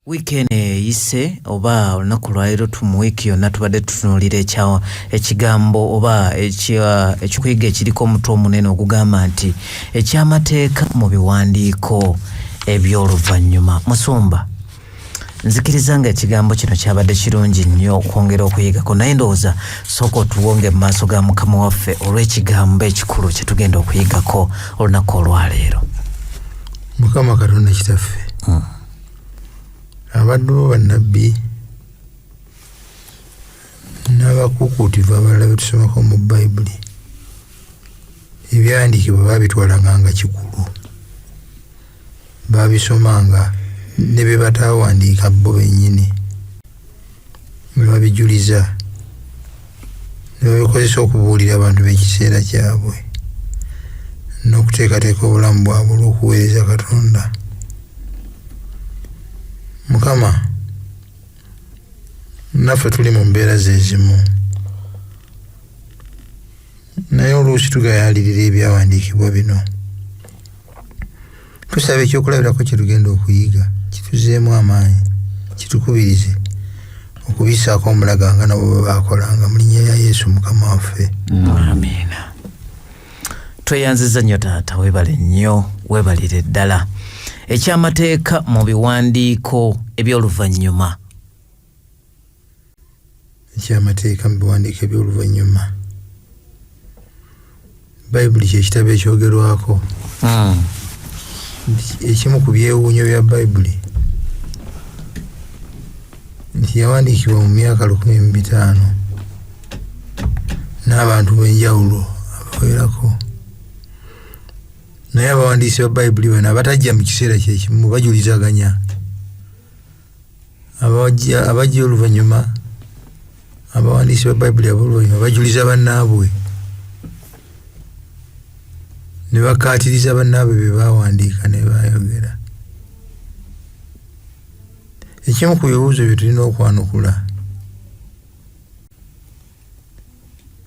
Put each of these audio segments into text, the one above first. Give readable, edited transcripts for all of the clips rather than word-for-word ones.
Weekend eyise oba olunaku lwaleero mu wiiki yonna tubadde tutunuulira ekigambo oba ekikuyiga ekiriko omutwe omunene ogugamba nti ekyamateeka mu biwandiiko eby'oluvannyuma. Musumba, nzikiriza nga ekigambo kino kyabadde kirungi nnyo okwongera okuyigako, naye ndowooza sooka otuwonge mu maaso ga Mukama waffe olw'ekigambo ekikulu kye tugenda okuyigako olunaku olwaleero. Mukama Katonda kitaffe, abaddu bo bannabbi n'abakuukuutivu abalala be tusomako mu Bayibuli, ebyawandiikibwa baabitwalanga nga kikulu, baabisomanga ne be bataawandiika bo bennyini ne babijuliza ne babikozesa okubuulira abantu b'ekiseera kyabwe n'okuteekateeka obulamu bwabwe olw'okuweereza Katonda. Mukama, naffe tuli mu mbeera zezimu, naye oluusi tugayaalirira ebyawandiikibwa bino. Tusaba ekyokulabirako kye tugenda okuyiga kituzeemu amaanyi, kitukubirize okubisaako omulaga nga nabo bwe baakolanga, mu linnya lya Yesu Mukama waffe. Amiina. Tweyanziza nnyo taata, weebale nnyo, weebalire ddala. Ekyamateeka mu biwandiiko eby'oluvannyuma. Ekyamateeka mu biwandiiko eby'oluvannyuma. Bayibuli kye kitabo ekyogerwako. Ekimu ku byewuunyo bya Bayibuli nti yawandiikibwa mu myaka 1500 n'abantu b'enjawulo abawerako. Naye abawandiisi ba Bayibuli bano abatajja mu kiseera kyekimu bajulizaganya. Abajja oluvannyuma, abawandiisi ba Bayibuli ab'oluvannyuma bajuliza bannaabwe ne bakaatiriza bannaabwe bye baawandiika ne baayogera. Ekimu ku bibuuzo bye tulina okwanukula,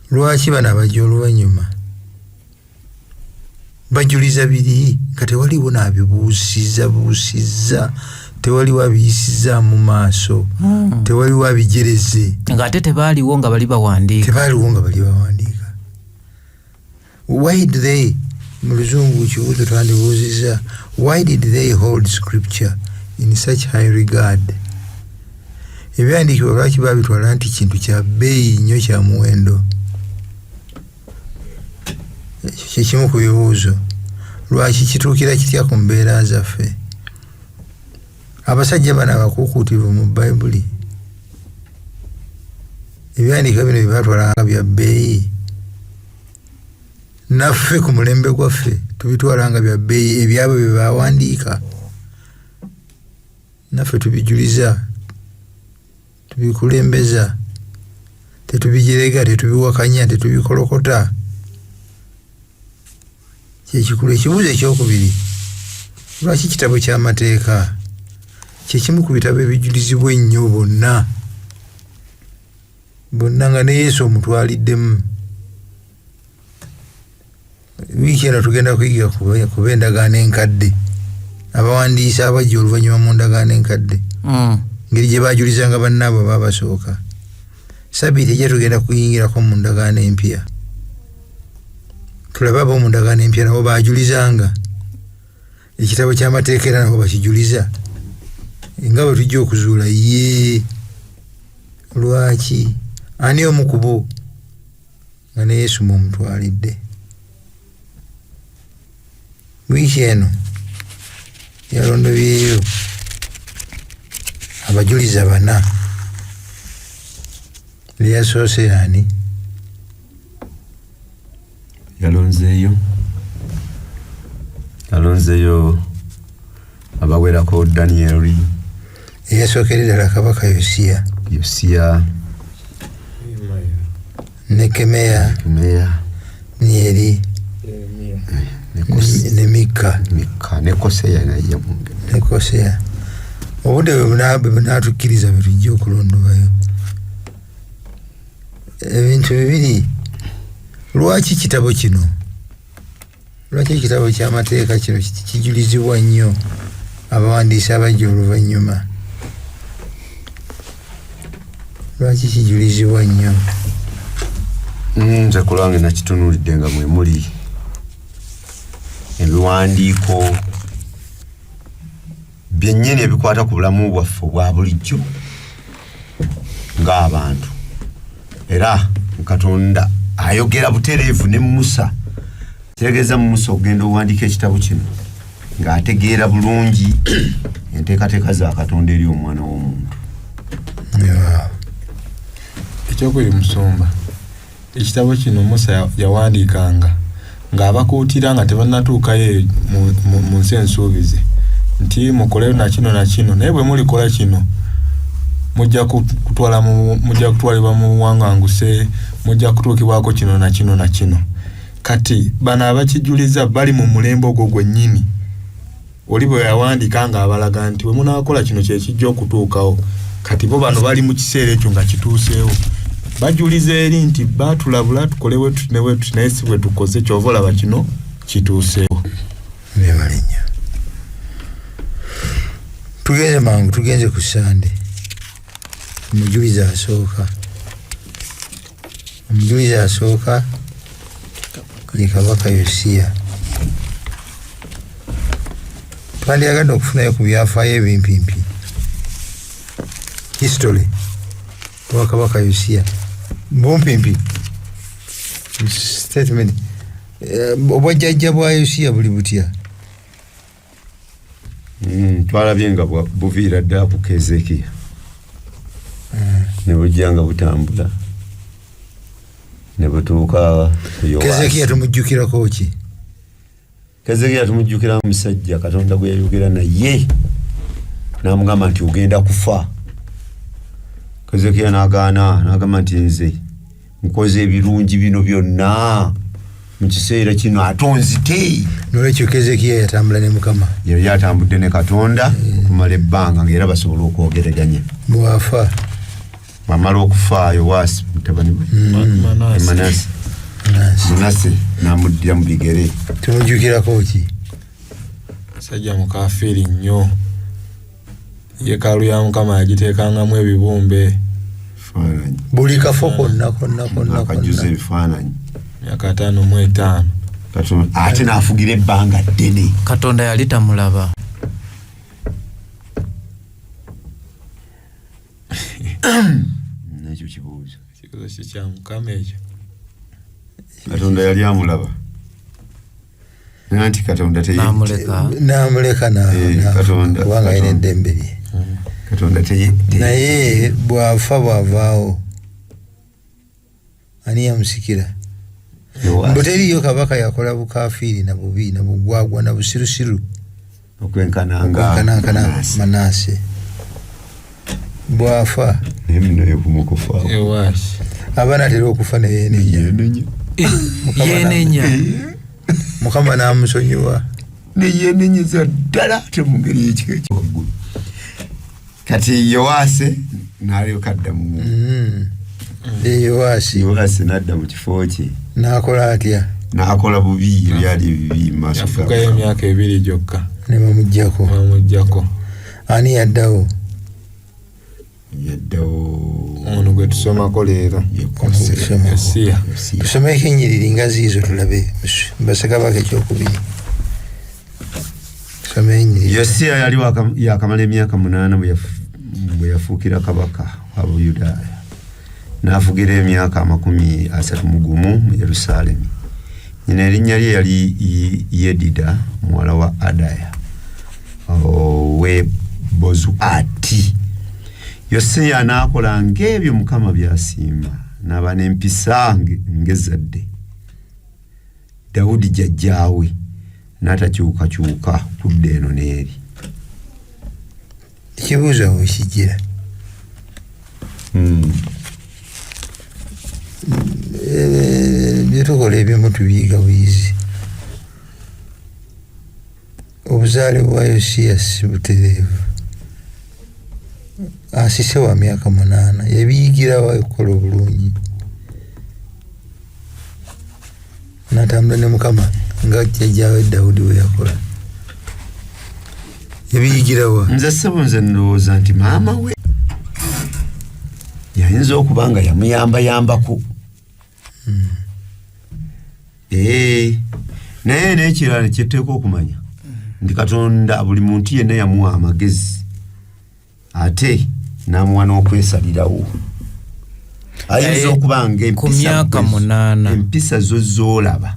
lwaki bano abajja oluvannyuma bajuliza biri nga tewaliwo n'abibuusizza, tewaliwo abiyisiza mu maaso, tewaliwo abijereze, ng'ate tebaaliwo nga bali bawandiika. Why did they, mu Luzungu kibuuzo twandibuuzizza, why did they hold scripture in such high regard? Ebyandiikibwa lwaki baabitwala nti kintu kya bbeeyi nnyo, kya muwendo? Kikimu ku bibuuzo. Lwaki kituukira kitya ku mbeera zaffe? Abasajja bano abakuukuutivu mu Bayibuli, ebyandiika bino bye baatwalanga bya bbeeyi, naffe ku mulembe gwaffe tubitwalanga bya bbeeyi. Ebyabo bye baawandiika naffe tubijuliza, tubikulembeza, tetubijerega, tetubiwakanya, tetubikolokota. Kyekikulu. Ekibuuzo ekyokubiri, lwaki kitabo ky'amateeka kyekimu ku bitabo ebijulizibwa ennyo bonna nga ne Yesu omutwaliddemu. Wiiki eno tugenda kuyiga ku b'endagaano enkadde, abawandiisi abajja oluvannyuma mu ndagaano enkadde, ngeri gye baajulizanga bannaabwe baabasooka. Sabbiiti ejja tugenda kuyingirako mu ndagaano empya, tulabe abo mu ndagaano empya nabo baajulizanga ekitabo ky'amateeka, era nabo bakijuliza, nga bwe tujja okuzuula lwaki, ani omu ku bo nga ne Yesu mumutwalidde. Wiiki eno yalondobyeyo abajuliza bana. Lyasoose yani yalonzeeyo abawerako Daniel, eyasookera ddala kabaka Yosiya, Nekemeya, Myeri, ne Mika, ne Koseya. Obudde bwe bunaatukkiriza bwe tujja okulondobayo ebintu bibiri. Lwaki kitabo kino, lwaki ekitabo ky'amateeka kino kijulizibwa nnyo abawandiisi abajja oluvannyuma? lwaki kijulizibwa nnyo? Nze kulange nakitunuulidde nga mwe muli ebiwandiiko byennyini ebikwata ku bulamu bwaffe obwa bulijjo ng'abantu, era Katonda ayogera butereevu ne Musa. Kitegeeza Musa okugenda okuwandiika ekitabo kino ng'ategeera bulungi enteekateeka za Katonda eri omwana w'omuntu. Ekyokubiri Musumba, ekitabo kino Musa yawandiikanga ng'abakuutira nga tebannatuukayo mu nsi ensuubize nti mukole na kino naye bwe mulikola kino mujja kutwalibwa mu buwanganguse, mujja kutuukibwako kino na kino. Kati bano abakijuliza bali mu mulembe ogwo gwennyini. Oli bwe yawandiika nga abalaga nti bwe munaakola kino kye kijja okutuukawo. Kati bo bano bali mu kiseera ekyo nga kituuseewo. Bajuliza eri nti baatulabula tukole wetu naye si bwe tukoze kyova olaba kino kituuseewo. Nebalenya. Tugenze mangu, tugenze ku Sande. Omujuliza asooka ye Kabaka Yosiya. Twandiyagadde okufunayo ku byafaayo ebimpimpi. History wa Kabaka Yosiya. Bumpimpi. Statement. Obwajjajja bwa Yosiya buli butya. Twalabye nga buviira ddala ku Keezeekiya. Ne bujja nga butambula. Ne butuuka ku Yowaasi. Keezeekiya tumujjukirako ki? Keezeekiya tumujjukira musajja Katonda gwe yayogera naye n'amugamba nti ogenda kufa. Keezeekiya n'agamba nti nze nkoze ebirungi bino byonna mu kiseera kino atonzite. Nolwekyo Keezeekiya yatambula ne Mukama. Yali atambudde ne Katonda okumala ebbanga ng'era basobola okwogeraganya. Bwafa. Bw'amala okufa Yowaasi mutabani we Manase n'amuddira mu bigere. Tumujjukirako ki? Sajja mukafiiri nnyo. Yeekaalu ya Mukama yagiteekangamu ebibumbe. Buli kafo konna akajuza ebifaananyi. Myaka 5 ate n'afugira ebbanga ddene. Katonda yali tamulaba. Nakyo kibuuzo. Kibuuzo kya Mukama ekyo. Katonda yali amulaba. Nanti Katonda n'amuleka Katonda kubanga ayina eddembe lye. Katonda naye bw'avaawo ani yamusikira? Mbu teriyo kabaka yakola bukafiiri na bubi na bugwagwa na busirusiru okwenkananga Manase. Bwafa abaana atera okufa neyenenya. Mukama n'amusonyiwa neyenenyeza ddala ate mu ngeri y'ekika ekyawaggulu. Kati Yowaasi n'alyoka adda mu Yowaasi n'adda mu kifo kye. N'akola atya? N'akola bubi ebyali ebibi mu maaso ga yafugayo emyaka 2 gyokka ne bamuggyako. Ani yaddawo? Ono gwe tusomako leero Yosiya. Tusomeko ennyiriri nga ziizo tulabe Bassekabaka ekyokubiri. Yosiya yali yakamala emyaka 8 bwe yafuukira kabaka wa Buyudaaya. N'afugira emyaka 31 mu Yerusaalemi. Nyina erinnya lye yali Yedida muwala wa Adaya we Bozuati. Yosiya n'akola ng'ebyo Mukama by'asiima n'aba n'empisa ng'ezzadde Dawudi jjajjaawe n'atakyukakyuka kudda eno n'eri. Ekibuuzo awo kijira. Byetukola ebimu tubiyiga buyizi. Obuzaale bwa Yosiya si butereevu. Asise wa myaka 8 yabiyigirawo ekola obulungi. N'atambula ne Mukama nga jjajjaawe Dawudi we yakola. Yabiyigirawo. Nze ssebo nze ndowooza nti maama we yayinza okubanga yamuyambayambako naye n'ekirala kyetteeka okumanya ndi Katonda buli muntu yenna yamuwa amagezi ate n'amuwa n'okwesalirawo. Ayinza okubanga empisa zozoolaba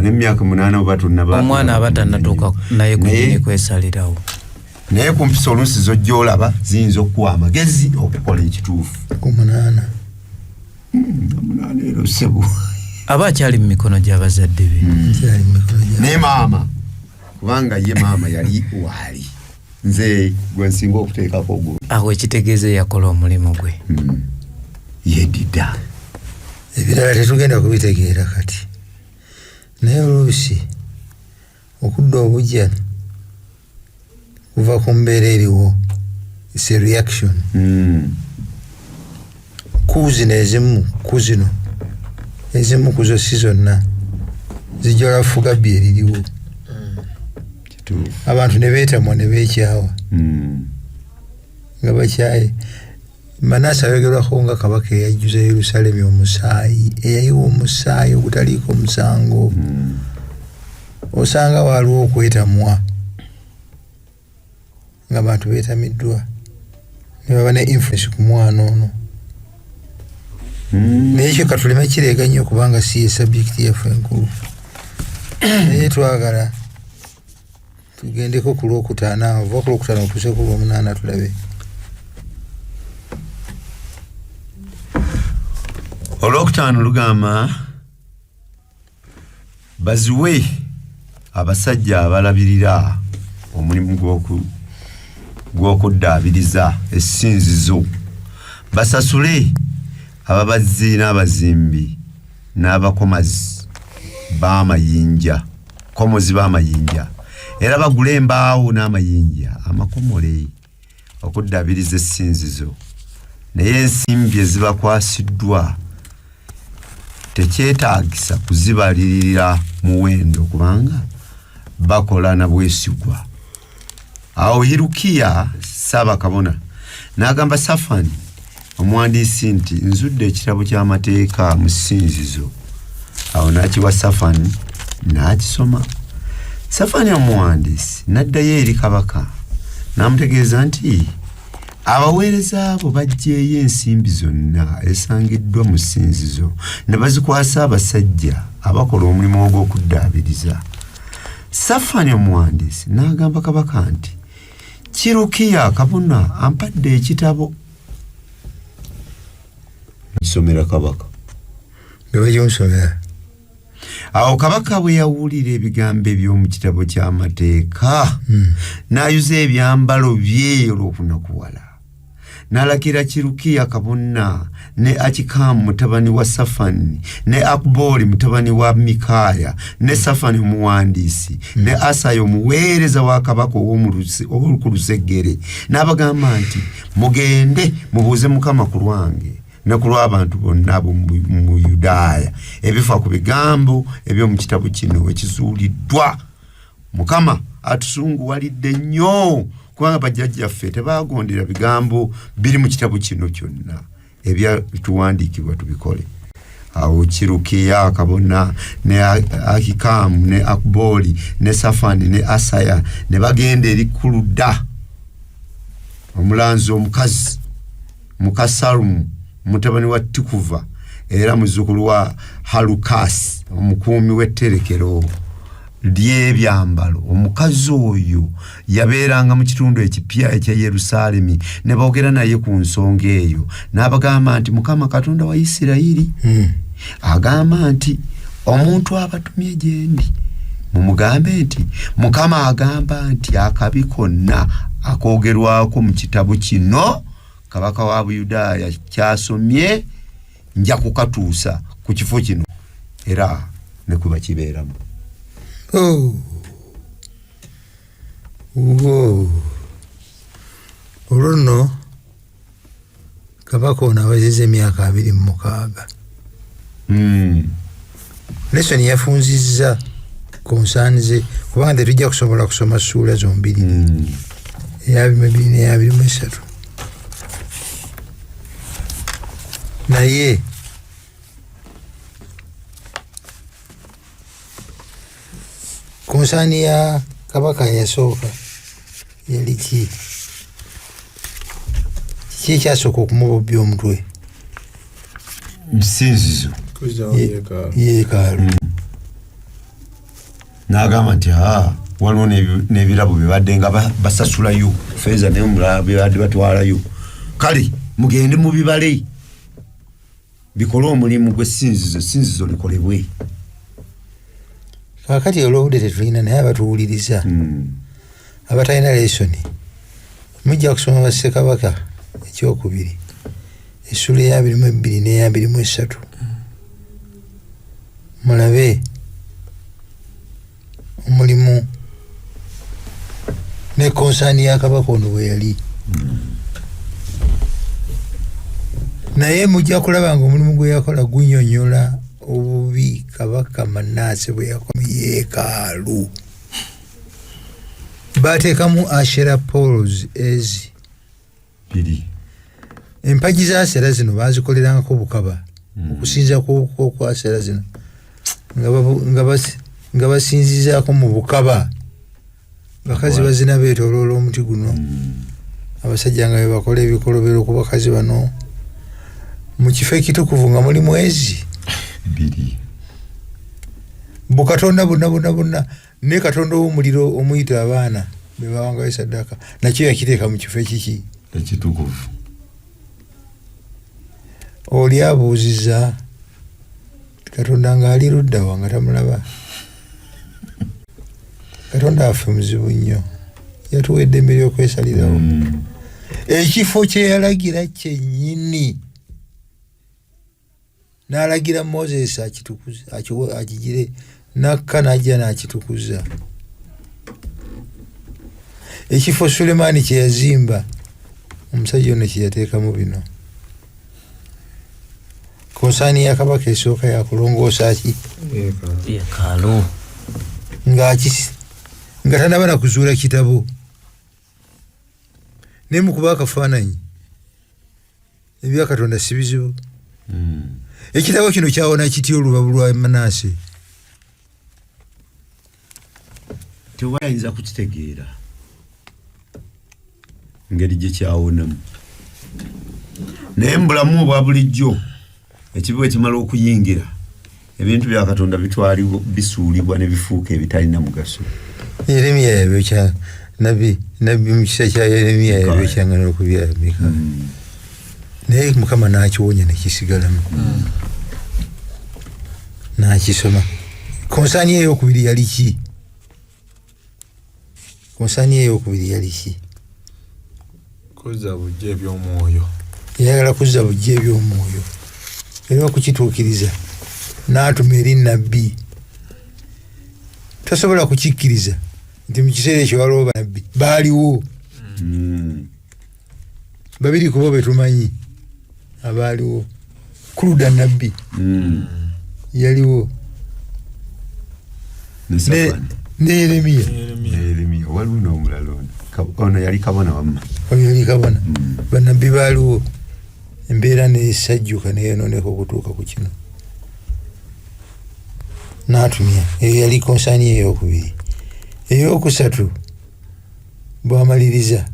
n'emyaka 8 oba tonnaba omwana aba tannatuuka naye kwesalirawo, naye ku mpisa oluusi zojjoolaba ziyinza okuwa amagezi okukola ekituufu. 8 ero sebo aba akyali mu mikono gy'abazadde be, ne maama, kubanga ye maama yali waali nze gwe nsinga okuteekako ogwo. Awo ekitegeeza yakola omulimu gwe. Yedida ebirala tetugenda kubitegeera kati, naye oluusi okudda obujja kuva ku mbeera eriwo, it's a reaction. Kuzino ezimu kuzo si zonna zijja fuga bye eririwo, abantu ne beetamwa ne beekyawa nga bakyaye. Manase ayogerwako nga kabaka eyajjuza Yerusaalemi omusaayi, eyayiwa omusaayi ogutaliiko musango. Osanga waliwo okwetamwa nga abantu beetamiddwa ne baba ne influence ku mwana ono. Naye ekyo katuleme kireega nnyo kubanga si ye sabjekiti yaffe enkulu. Naye twagala tugendeko ku Lwokutaano, ova ku Lwokutaano otuuse ku Lwomunaana tulabe. Olwokutaano lugamba baziwe abasajja abalabirira omulimu gw'okuddaabiriza essinzizo, basasule ababazzi n'abazimbi n'abakomozi b'amayinja, era bagule embaawo n'amayinja amakomole okuddaabiriza essinzizo. Naye ensimbi ezibakwasiddwa tekyetaagisa kuzibalirira muwendo kubanga bakola na bwesigwa. Awo Hirukiya Ssaabakabona n'agamba Safani omuwandiisi nti nzudde ekitabo ky'amateeka mu ssinzizo. Awo n'akiwa Safani n'akisoma. Safani omuwandiisi n'addayo eri kabaka n'amutegeeza nti abaweereza abo baggyeeyo ensimbi zonna esangiddwa mu ssinzizo ne bazikwasa abasajja abakola omulimu ogw'okuddaabiriza. Safani omuwandiisi n'agamba kabaka nti Kirukiya kabona ampadde ekitabo. Kisomera kabaka. Awo kabaka bwe yawulira ebigambo eby'omu kitabo ky'amateeka n'ayuza ebyambalo bye olw'okunakuwala. N'alagira Kirukiya kabona ne Akikamu mutabani wa Safani ne Akuboli mutabani wa Mikaaya ne Safani omuwandiisi ne Asaya omuweereza wa kabaka ow'oku lusegere n'abagamba nti mugende mubuuze Mukama ku lwange ne ku lw'abantu bonna mu Yudaaya ebifa ku bigambo eby'omu kitabo kino ekizuuliddwa. Mukama atusunguwalidde nnyo kubanga bajjajjaffe tebaagondera bigambo biri mu kitabo kino kyonna ebyatuwandiikibwa tubikole. Awo Kirukiya kabona ne Akikamu ne Akuboli ne Safani ne Asaya ne bagenda eri Kuluda omulanzi omukazi Mukasalumu mutabani wa Tikuva era muzzukulu wa Halukasi omukuumi w'etterekero ly'ebyambalo. Omukazi oyo yabeeranga mu kitundu ekipya ekya Yerusaalemi ne boogera naye ku nsonga eyo n'abagamba nti Mukama Katonda wa Isirayiri agamba nti omuntu abatumye gye ndi mumugambe nti Mukama agamba nti akabi konna akoogerwako mu kitabo kino kabaka wa Buyudaaya kyasomye nja kukatuusa ku kifo kino era ne kuba kibeeramu. Olwo nno kabaka ono abazize emyaka 26. Lesoni yafunzizza ku nsaani ze kubanga tetujja kusobola kusoma ssuula zombiri eya 22 n'eya 23. naye konsaani ya kabaka yasooka yali ki ekyasooka okumubobya omutwe? Nsinzizo yeekaalu. N'agamba nti waliwo n'ebirabo bye nga basasulayo feeza naye omulala bye batwalayo, kale mugende mu bibale bikole omulimu gw'essinzizo likolebwe. Kaakati olw'obudde tetulina naye abatuwuliriza abatalina lesoni mujja kusoma Bassekabaka ekyokubiri essula eya 22 n'eya 23 mulabe omulimu ne konsaani ya kabaka ono bwe yali. Naye mujja kulaba nga omulimu gwe yakola gunyonyola obubi kabaka Manaase bwe yakola yeekaalu. Bateekamu Asherah poles ezi biri. Empagi za Asherah zino bazikolerangako bukaba okusinza ku Asherah zino nga basinzizaako mu bukaba. Bakazi bazina beetooloola omuti guno, abasajja nga bebakola ebikolobero ku bakazi bano mu kifo ekitukuvu nga muli mwezi biri. Bukatonda bonna ne katonda w'omuliro omuyita abaana be bawangayo esaddaaka nakyo yakiteeka mu kifo ekiki ekitukuvu. Oli abuuziza katonda ng'ali luddawa nga tamulaba. Katonda affe muzibu nnyo, yatuwedde emmere y'okwesalirawo. Ekifo kye yalagira kyennyini n'alagira Moses akitukuze akigire nakka n'ajja n'akitukuza. Ekifo Sulemaani kye yazimba omusajja ono kye yateekamu bino. Konsaani ya kabaka esooka yakulongoosa ki yeekaalu nga tanaba na kuzuula kitabo naye mukuba akafaananyi ebya Katonda si bizibu. Ekitabo kino kyawona kitya olubabu lwa Manaase? Tewayinza kukitegeera ngeri gye kyawonamu, naye mu bulamu obwa bulijjo ekibi ekimala okuyingira ebintu bya Katonda bitwalibwa bisuulibwa ne bifuuka ebitalina mugaso. Yeremiya yabyokya nabbi mu kisa kya Yeremiya yabyokyanga n'okubyamika naye Mukama n'akiwonya ne kisigalamu n'akisoma. Konsaani ey'okubiri yali ki? Konsaani ey'okubiri yali ki? Kuzza bujja eby'omwoyo. Yayagala kuzza bujja eby'omwoyo era okukituukiriza n'atuma eri nnabbi. Tosobola kukikkiriza nti mu kiseera ekyo waliwo bannabbi baaliwo. Babiri ku bo be tumanyi abaaliwo. Kuluda nnabbi yaliwo ne Yeremiya waliwo n'omulala ono yali kabona wamma. Oyo yali kabona. Bannabbi baaliwo. Embeera nesajjuka neyonooneka okutuuka ku kino. N'atumya eyo yali konsaani ey'okubiri. Ey'okusatu bw'amaliriza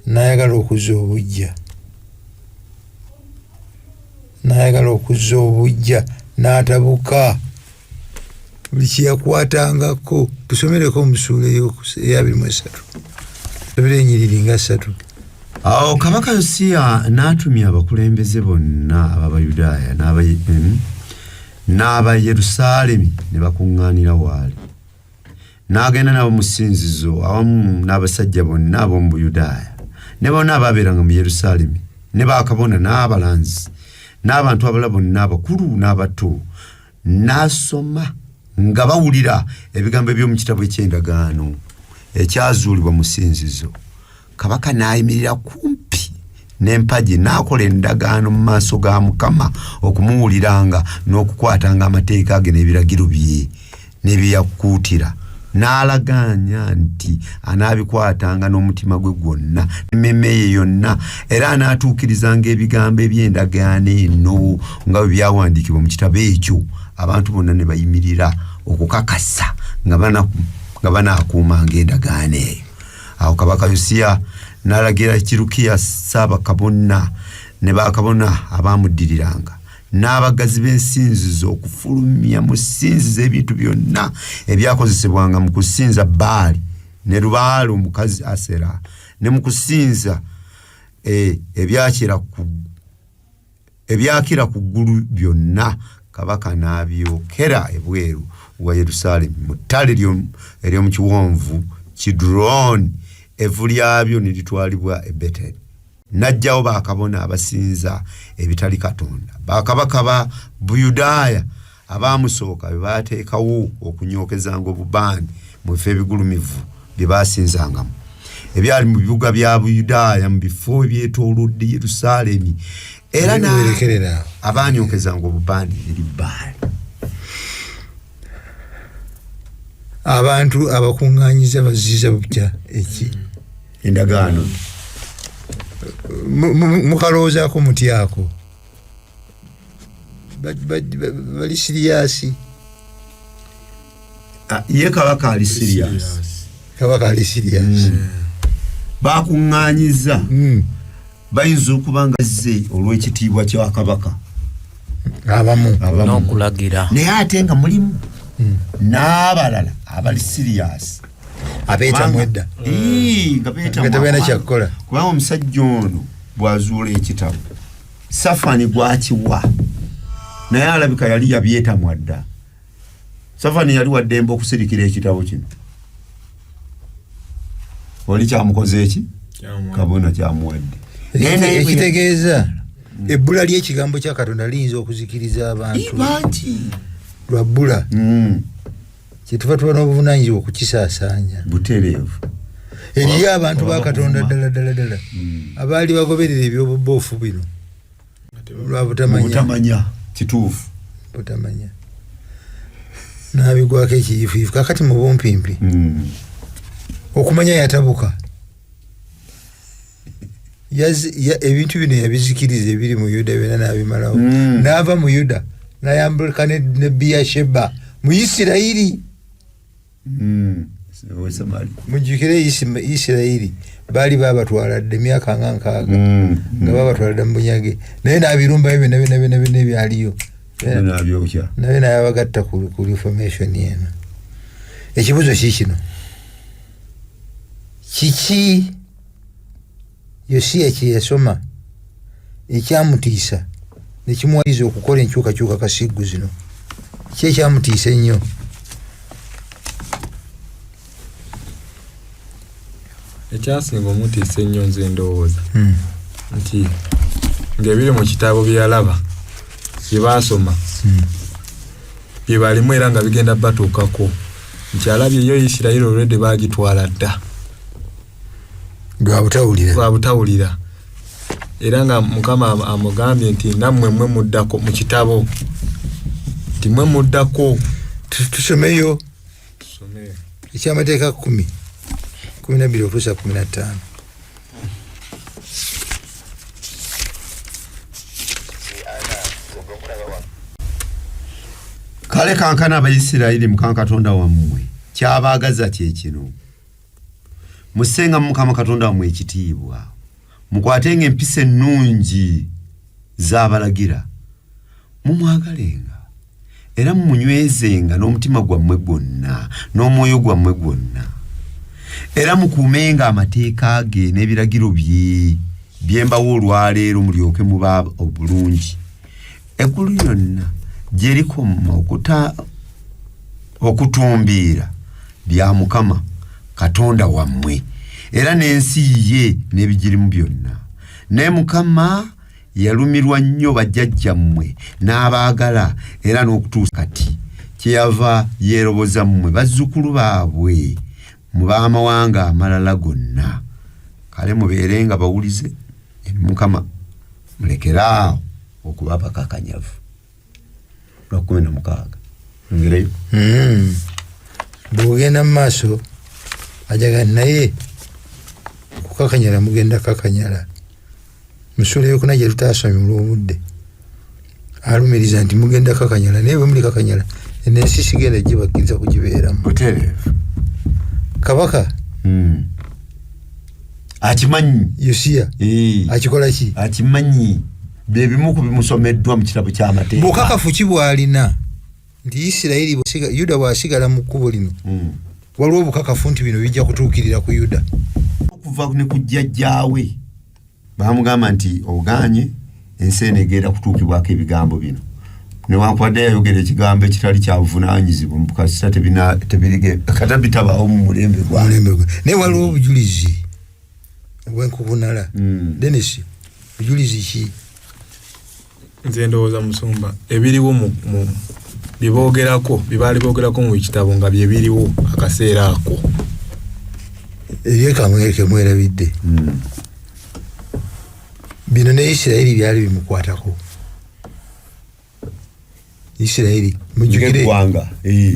n'ayagala okuzza obujja n'atabuka buli kye yakwatangako. Tusomereko omusuula eya 23 sobera enyiriri nga 3. Awo kabaka Yosiya n'atumya abakulembeze bonna ab'Abayudaaya n'aba Yerusaalemi ne bakuŋŋaanira waali. N'agenda nabo mu ssinzizo awamu n'abasajja bonna ab'omu Buyudaaya ne bonna abaabeeranga mu Yerusaalemi ne bakabona n'abalanzi n'abantu abalala bonna abakulu n'abato. N'asoma nga bawulira ebigambo by'omu kitabo eky'endagaano ekyazuulibwa mu ssinzizo. Kabaka n'ayimirira kumpi n'empagi n'akola endagaano mu maaso ga Mukama okumuwuliranga n'okukwatanga amateeka ge n'ebiragiro bye n'ebyakuutira n'alaganya nti anaabikwatanga n'omutima gwe gwonna n'emmeme ye yonna era anaatuukirizanga ebigambo eby'endagaano eno nga bwe byawandiikibwa mu kitabo ekyo abantu bonna ne bayimirira okukakasa nga banaakuumanga endagaano eyo. Awo Kabaka Yosiya n'alagira Kirukiya Ssaabakabona ne bakabona abamuddiriranga n'abagazi b'ensinzizo okufulumya mu ssinzizo ebintu byonna ebyakozesebwanga mu kusinza Baali ne Lubaali omukazi Asera ne mu kusinza ebyakira ku ggulu byonna. Kabaka n'abyokera ebweru wa Yerusaalemi mu ttale ery'omu kiwonvu Kidroni, evvu lyabyo ne litwalibwa e Beteri. N'ajjawo bakabona abasinza ebitali Katonda. Bakabaka ba Buyudaaya abaamusooka be baateekawo okunyookezanga obubaani mu bifo ebigulumivu bye baasinzangamu ebyali mu bibuga bya Buyudaaya mu bifo ebyetoolodde Yerusaalemi, era abaanyookezanga obubaani eri Baali. Abantu abakungaanyiza baziza butya endagaano mukaloozaako mutyako bali siriyasi. Ye Kabaka ali siriyasi. Kabaka ali siriyasi. Bakuŋŋaanyiza bayinza okuba nga zze olw'ekitiibwa kya Kabaka abamu n'okulagira, naye ate nga mulimu n'abalala abali siriyasi abeetamu edda nga beetamu kyakukola. Kubanga omusajja ono bw'azuula ekitabo Safani gwakiwa naye alabika yali yabyetamwa dda. Safani yali waddembe okusirikira ekitabo kino. Oli kyamukoze eki? Kabona kyamuwadde. Ekitegeeza ebbula ly'ekigambo kya Katonda liyinza okuzikiriza abantu lwa bbula. Kyetuva tuba n'obuvunaanyizibwa okukisaasaanya butereevu eriyo abantu ba Katonda ddala abaali bagoberera ebyobuboofu bino lwa butamanya kituufu butamanya n'abigwako ekiyiifuyifu. Kakati mu bumpimpi okumanya yatabuka ebintu bino yabizikiriza ebiri mu Yuda byonna n'abimalawo. N'ava mu Yuda n'ayambulika ne Biyasheba mu Isirayiri. Mujjukire Isirayiri baali babatwaladde emyaka nga 6 nga babatwaladde mu bunyage, naye n'abirumbayo byonna ebyaliyo naye n'ayabagatta ku reformation eno. Ekibuzo kikino, kiki Yosiya kye yasoma ekyamutiisa ne kimuwaliza okukola enkyukakyuka kasigu zino? Ki ekyamutiisa ennyo? Ekyasinga omutiisa ennyo nze ndowooza nti ng'ebiri mu kitabo bye yalaba bye baasoma bye balimu era nga bigenda batuukako, nti alabyeyo Isirayiri olwedde baagitwala dda bwabutawulira, era nga Mukama amugambye nti nammwe mwe muddako mu kitabo, nti mwe muddako. Tusomeyo ekyamateeka 10:12 okutuusa 15. Kale kankana Abayisirayiri Mukama Katonda wammwe kyabaagaza kye kino: musenga Mukama Katonda wammwe ekitiibwa, mukwatenga empisa ennungi z'abalagira, mumwagalenga era mumunywezenga n'omutima gwammwe gwonna n'omwoyo gwammwe gwonna, era mukuumenga amateeka ge n'ebiragiro bye byembawo olwaleero mulyoke muba obulungi. Eggulu lyonna gye likoma okutumbiira bya Mukama Katonda wammwe, era n'ensi ye n'ebigirimu byonna. Naye Mukama yalumirwa nnyo bajjajjammwe n'abaagala, era n'okutuusa kati kyeyava yeeroboza mmwe bazzukulu baabwe mu baamawanga amalala gonna. Kale mubeerenga bawulize eri Mukama, mulekeraawo okuba bakakanyavu. 16 ngereyo bwogenda mu maaso ajaga naye kukakanyala mugenda kakanyala musula yokuna gye tutaasomye olw'obudde alumiriza nti mugenda kakanyala naye bwe muli kakanyala enensi sigenda gibakkiriza kugibeeramu butereevu kabaka akimanyi Yosiya akikola ki akimanyi bebimu ku bimusomeddwa mu kitabo ky'amateeka bukakafu ki bw'alina nti Isirayiri Yuda bw'asigala mu kkubo lino waliwo obukakafu nti bino bijja kutuukirira ku Yuda okuva ne ku jjajjaawe baamugamba nti oganye ensi eno egenda kutuukibwako ebigambo bino newankubadde yayogera ekigambo ekitali kya buvunaanyizibwa mu kasita kata bitabaawo mu mulembe gwawe naye waliwo obujulizi obwenkubunala Dennis bujulizi ki nze ndowooza Musumba ebiriwo mu bibaali boogerako mu kitabo nga bye biriwo akaseera ako ebyekamweke mwerabidde bino ne Isirayiri byali bimukwatako Isirayiri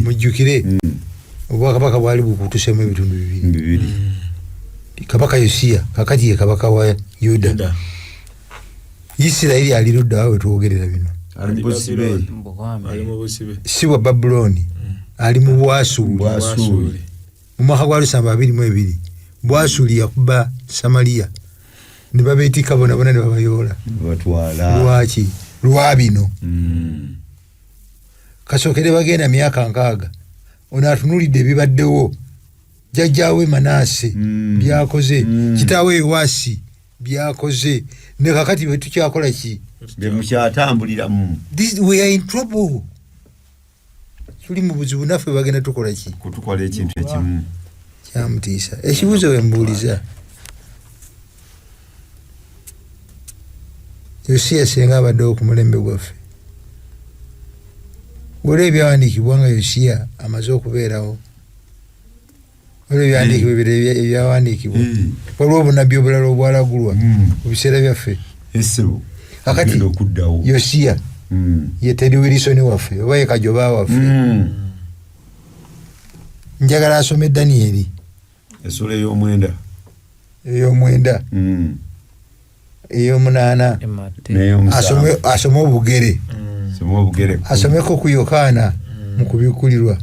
mujjukire obwakabaka bwali bukutusemu ebitundu bibiri kabaka Yosiya kakati ye kabaka wa Yuda Isirayiri ali ludda wawe tuwogerera bino si wa Babuloni ali mu Bwasuli mu mwaka gwa 722 Bwasuli yakuba Samaliya ne babeetika bona ne babayoola lwaki lwa bino kasokere bagenda myaka 6 ono atunulidde ebibaddewo jjajjaawe Manase byakoze kitaawe Yowasi byakoze ne kakati bwe tukyakola ki bemukyatambuliramu we are in trouble tuli mu buzibu naffe bagenda tukola ki kutukola ekintu ekimu kyamutiisa ekibuzo we mbuuliza Yosiya senga abaddewo ku mulembe gwaffe waliwo ebyawandiikibwa nga Yosiya amaze okubeerawo waliwo ebyawandiikibwa waliwo obunabbi obulala obwalagulwa mu biseera byaffe akati Yosiya ye Teddy Wilson waffe oba ye Kajoba waffe njagala asome Danieri essula ey'omwenda ey'omunaana asome obugere asomeko ku Yokaana mu kubikkulirwa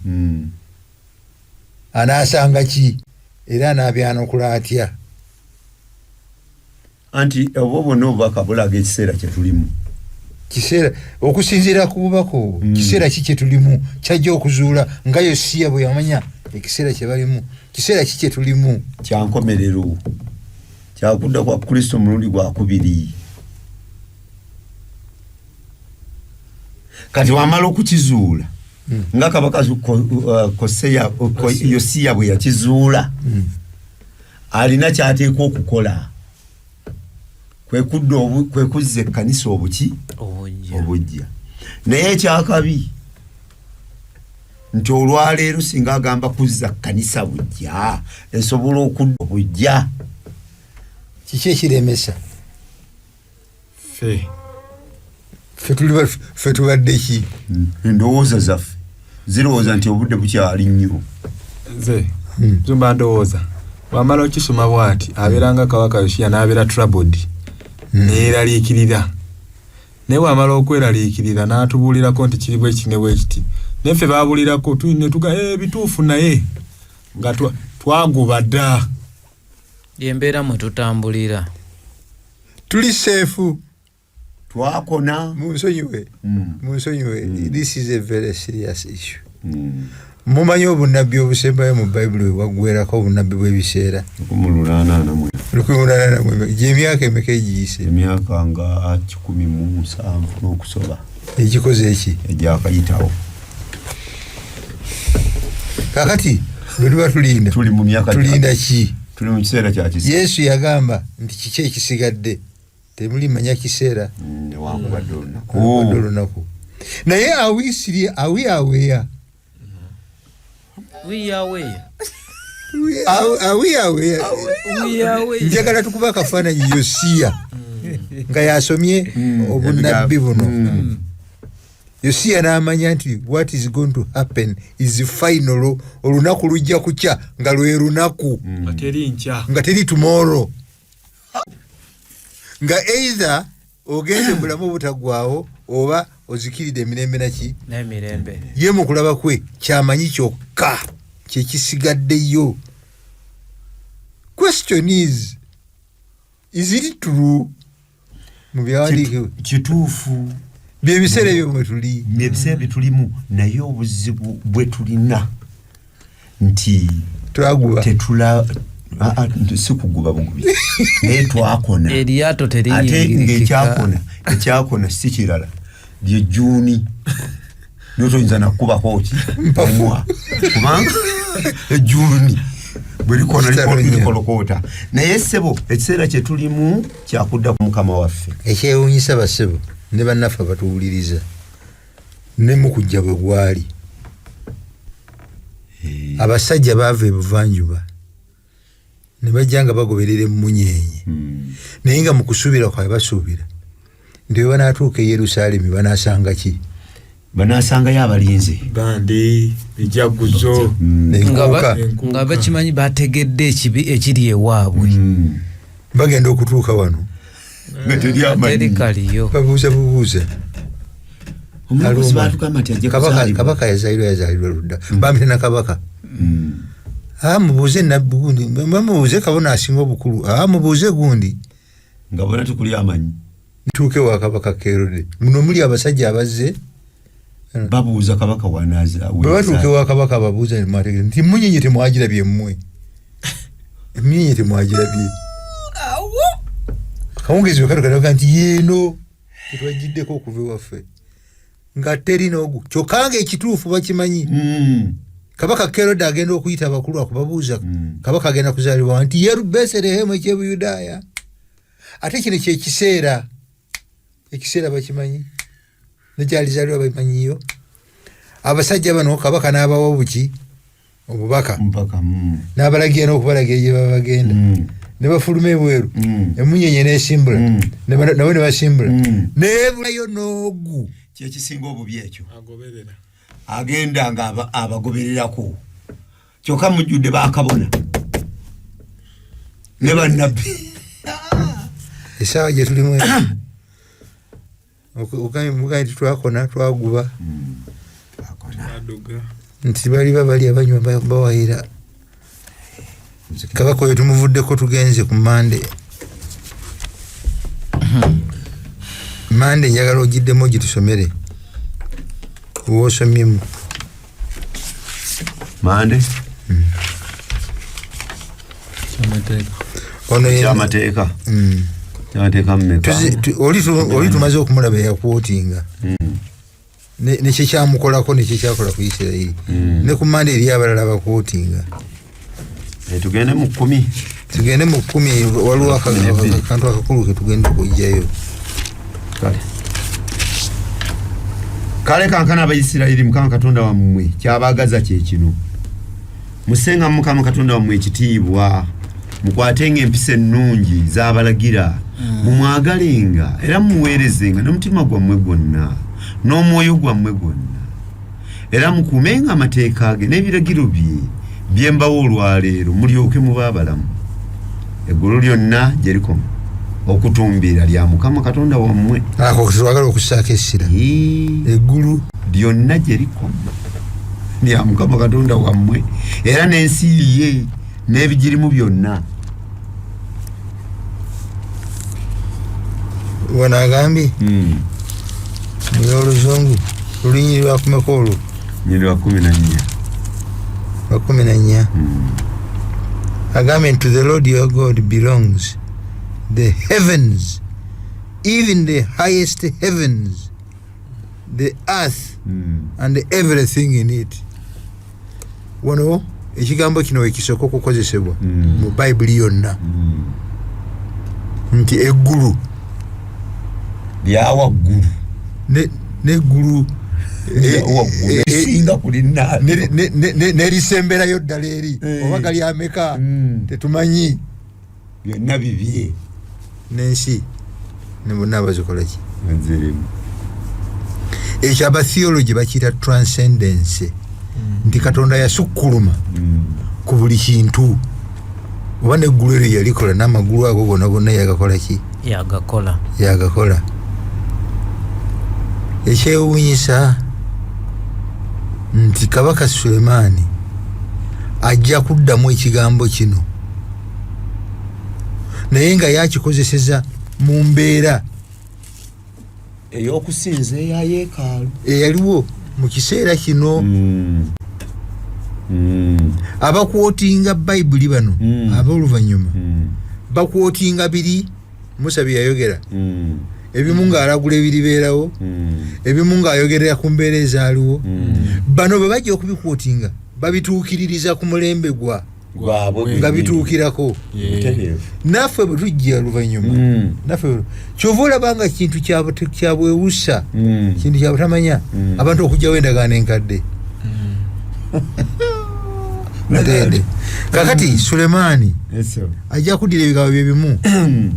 anaasanga ki era anaabyanukula atya anti obwo bwonna obubaka bulaga ekiseera kye tulimu kiseera okusinziira ku bubaka obwo kiseera ki kye tulimu kyajja okuzuula nga Yosiya bwe yamanya ekiseera kye balimu kiseera ki kye tulimu kyankomerero kyakudda kwa Kristo mulundi gwakubiri kati wamala okukizuula nga kabaka Yosiya bwe yakizuula alina kyateekwa okukola kwe kuzza ekkanisa obujja naye ekyakabi nti olwaleero singa agamba kuzza kkanisa bujja esobola okudda obujja kiki ekiremesa ffe tubadde ki endowooza zaffe zirowooza nti obudde bukyali nnyo nze zumba ndowooza wamala okisoma bwati abeeranga kabaka Yosiya n'abeera troubled neeraliikirira naye wamala okweraliikirira n'atubuulirako nti kiri bwe kine bwe kiti neffe baabulirako ne tuga bituufu naye nga twaguba dda yembeera mwe tutambulira tuli seefu twakona munsonyiwe this is a very serious issue mumanyi obunabbi obusembayo mu Bayibuli bwe bwaggwerako obunabbi bw'ebiseera 184 gy'emyaka emeka egiyise emyaka nga 17 n'okusoba ekikoze eki egyakayitawo kakati bwe tuba tulinda ki tuli mu kiseera kya kisa Yesu yagamba nti kiki ekisigadde temulimanya kiseera newankubadde olunaku naye awiaweya njagala tukuba akafaananyi Yosiya nga yasomye obunabbi buno Yosia n'amanya nti what is going to happen is final. Olunaku lujja kukya nga lwe lunaku nga teri tomorrow, nga either ogende bulamu butagwawo oba ozikiride emirembe naki n'emirembe. Ye mu kulaba kwe kyamanyi kyokka kyekisigaddeyo. Question is it true? Mu byawandiikibwa kituufu byebiseera ebyo mwe tuli, ebiseera bye tulimu, naye obuzibu bwe tulina nti twaguba tetula si kuguba bugubi naye twakona eryato ate ng'ekyakona si kirala lye Juuni notoyinza nakuba koki mpamwa kubanga ejuuni bwelikona likolokota. Naye ssebo ekiseera kye tulimu kyakudda ku Mukama waffe. Ekyewuunyisa bassebo ne bannaffe batuwuliriza ne mu kujja bwe gwali abasajja baava ebuvanjuba ne bajja nga bagoberera emunyenye, naye nga mu kusuubira kwabwe basuubira nti bwe banaatuuka e Yerusaalemi banaasanga ki? Banaasangayo abalinzi bandi ejaguzo nga bakimanyi bategedde ekibi ekiri ewaabwe. Bagenda okutuuka wano teri kaliyo babuuza kabaka yazaalirwa ludda bampe na kabaka mubuuze nabbi gundi mubuuze kabona asinga obukulu mubuuze gundi nga bona tukuli amanyi ntuuke wa kabaka Kerode muno muli abasajja abazze babuuza kabaka wanaza batuuke wa kabaka babuuza nti munyenye temwagirabye mmwe emunyenye temwagirabye kawungezi wekatokatoka nti yeeno tetwagiddeko okuva ewaffe nga teri n'ogu kyokka nga ekituufu bakimanyi. Kabaka Kerode agenda okuyita abakulu akubabuuza kabaka agenda kuzaalibwa nti yeru Beselehemu ekyebuyudaaya. Ate kino kyekiseera bakimanyi nekyalizaalibwa bakimanyiyo. Abasajja bano kabaka n'abawa buki obubaka n'abalagira n'okubalagira gye baba bagenda ne bafuluma ebweru emunyenye n'esimbula nabo ne basimbula n'ebulayo n'ogu kyekisinga obubi ekyo agenda nga abagobererako kyokka mujjudde bakabona ne bannabbi. Essaawa gye tulimu mugambi twakona twaguba nti baliba bali abanywa bawayira kabaka oyo tumuvuddeko tugenze ku Mande njagala ogiddemu ogitusomere woosomyemu Mande kyamateeka oli tumaze okumulaba eyakwotinga nekyekyamukolako nekyekyakola ku Isirayiri ne ku Mande eri abalala bakwotinga. Tugende mu 10 waliwo akantu akakulu ke tugenda okujjayo. Kale kankana Abayisirayiri Mukama Katonda wammwe kyabagaza kye kino, musenga Mukama Katonda wammwe ekitiibwa, mukwatenga empisa ennungi z'abalagira, mumwagalenga era mumuweerezenga n'omutima gwammwe gwonna n'omwoyo gwammwe gwonna, era mukuumenga amateeka ge n'ebiragiro bye mbawa olwaleero mulyoke muba abalamu. Eggulu lyonna gye likoma okutumbira lya Mukama Katonda wammwe. Ako twagala okussaako essira. Eggulu lyonna gye likoma lya Mukama Katonda wammwe era n'ensi ye n'ebigirimu byonna. Wano agambye mu Oluzungu lulinyi lwa kumeka olwo lwa 14 agambye to the Lord your God belongs the heavens, even the highest heavens, the earth and everything in it. Wano ekigambo kino ekisooka okukozesebwa mu Bayibuli yonna nti eggulu lyawaggulu neggulu esinga kulina nerisemberayo ddala eri oba gali ameka tetumanyi, byonna bibye n'ensi ne bonna bazikola ki. ekyo abatheology bakiyita transcendence nti Katonda yasukkuluma ku buli kintu oba neggulu eryo yalikola n'amagulu ago gonna yagakola ki yagakola ekyewuunyisa nti Kabaka Sulemaani ajja kuddamu ekigambo kino naye nga yakikozeseza mu mbeera ey'okusinza eya yeekaalu eyaliwo mu kiseera kino abakwotinga bayibuli bano ab'oluvannyuma bakwotinga biri Musa bye yayogera ebimu ng'alagula ebiribeerawo ebimu ng'ayogerera ku mbeera ezaaliwo bano bwe bajja okubikwotinga babituukiririza ku mulembe gwabwe nga bituukirako naffe bwe tujja oluvannyuma naffe kyova olabanga kintu kyabwewusa kintu kyabutamanya abantu okugjawo endagaano enkadde natende kakati Sulemaani ajja kuddira ebigambo bye bimu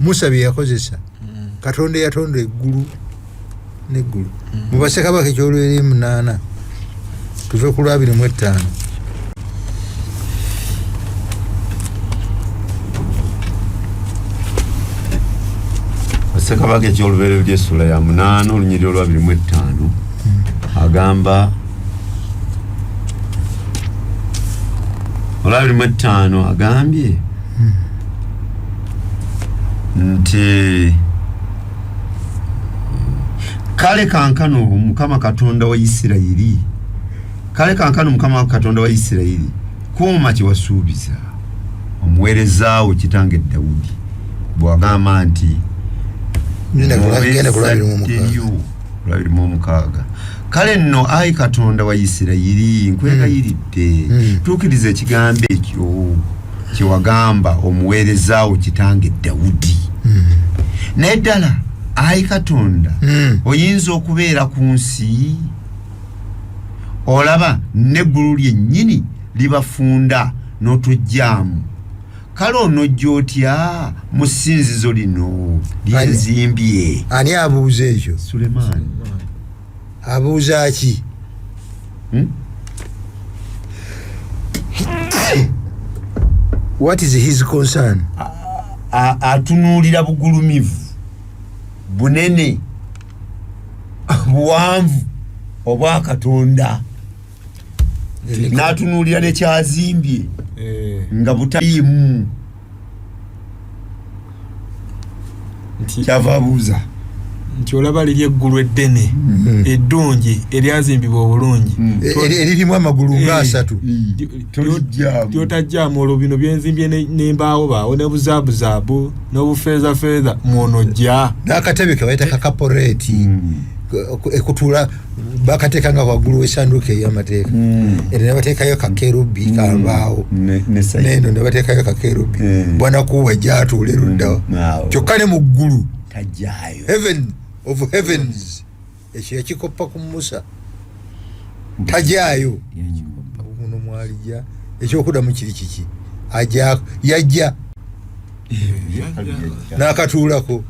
Musa bye yakozesa Katonda yatonda eggulu n'eggulu mu Bassekabaka ekyolweri 8 tuve ku 25 Bassekabaka ekyolubeerero ly'essula ya 8 olunyiriri olwa 25 agamba olwa 25 agambye nti kale kankano Mukama Katonda wa Isirayiri kuuma kye wasuubiza omuweerezaawo kitange Dawudi bw'agamba nti kale nno ayi Katonda wa Isirayiri nkwegayiridde tuukiriza ekigambo ekyo kyewagamba omuweerezaawo kitange Dawudi naye ddala ayi Katonda oyinza okubeera ku nsi olaba n'eggulu lyennyini libafunda n'otujjaamu kale onojja otya mu ssinzizo lino lyenzimbye ani abuuza ekyo Sulemaani abuuza ki what is his concern atunuulira bugulumivu bunene buwanvu obwa Katonda n'atunuulira nekyazimbye nga butaliimu kyava abuuza nti olaba liri eggulu eddene eddungi eryazimbibwa obulungi eririmu amagulu nga 3 lyotajjaamu olwo bino byenzimbye n'embaawo baawo ne buzaabuzaabu n'obufeeza mwonojja n'akatebe ke bayita kakaporeeti ekutuula bakateekanga waggulu w'essanduuko ey'amateeka era ne bateekayo kakerubi kambaawo neno ne bateekayo kakerubi bwanakuwa gyatuula eruddawo kyokka ne mu ggulu heaven of heavens ekyo yakikoppa ku Musa tajaayo muno mwalijja ekyokuddamu kiri kiki yajja n'akatuulako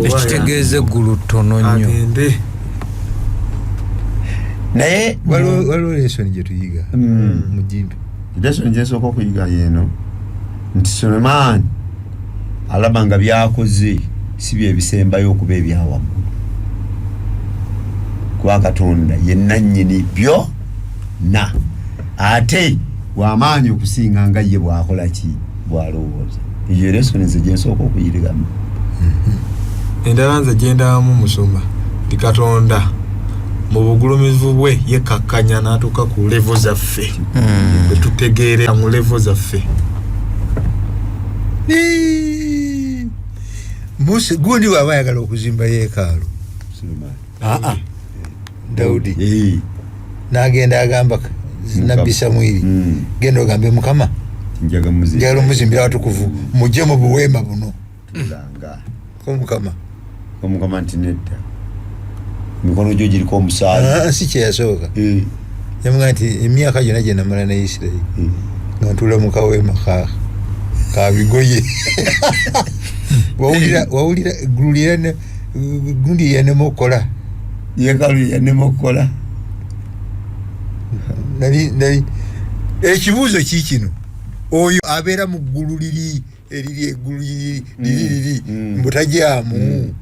ekitegeeza eggulu ttono nnyo naye waliwo lesoni gye tuyiga mujimbi lesoni gyesooka okuyiga yeeno nti Sulemaani alaba nga byakoze si bye bisembayo okuba ebyawaggulu kuba Katonda yenna nnyini byonna ate w'amaanyi okusinga nga ye bw'akola ki bw'alowooza eyo lesoni nze gyensooka okuyirigamu endala nze gyendamu Musumba ti Katonda mu bugulumivu bwe yekakkanya n'atuuka ku levo zaffe bwe tutegeere mu levo zaffe Musa gundi bw'aba ayagala okuzimba yeekaalu Dawudi n'agenda agamba Nabbi Samwiri genda ogambe Mukama njagala omuzimbira watukuvu mujje mu buweema buno Omukama nti nedda mikono gyo giriko omusaayi si kye yasooka yamugaa nti emyaka gyonna gye namala ne Isirayiri nga ntuula mu kaweema ka bigoye wawulira eggulu gundi yanemokola yekalu yanemokola nali ekibuuzo kikino oyo abeera mu ggulu liri eggulu liri mbutajaamu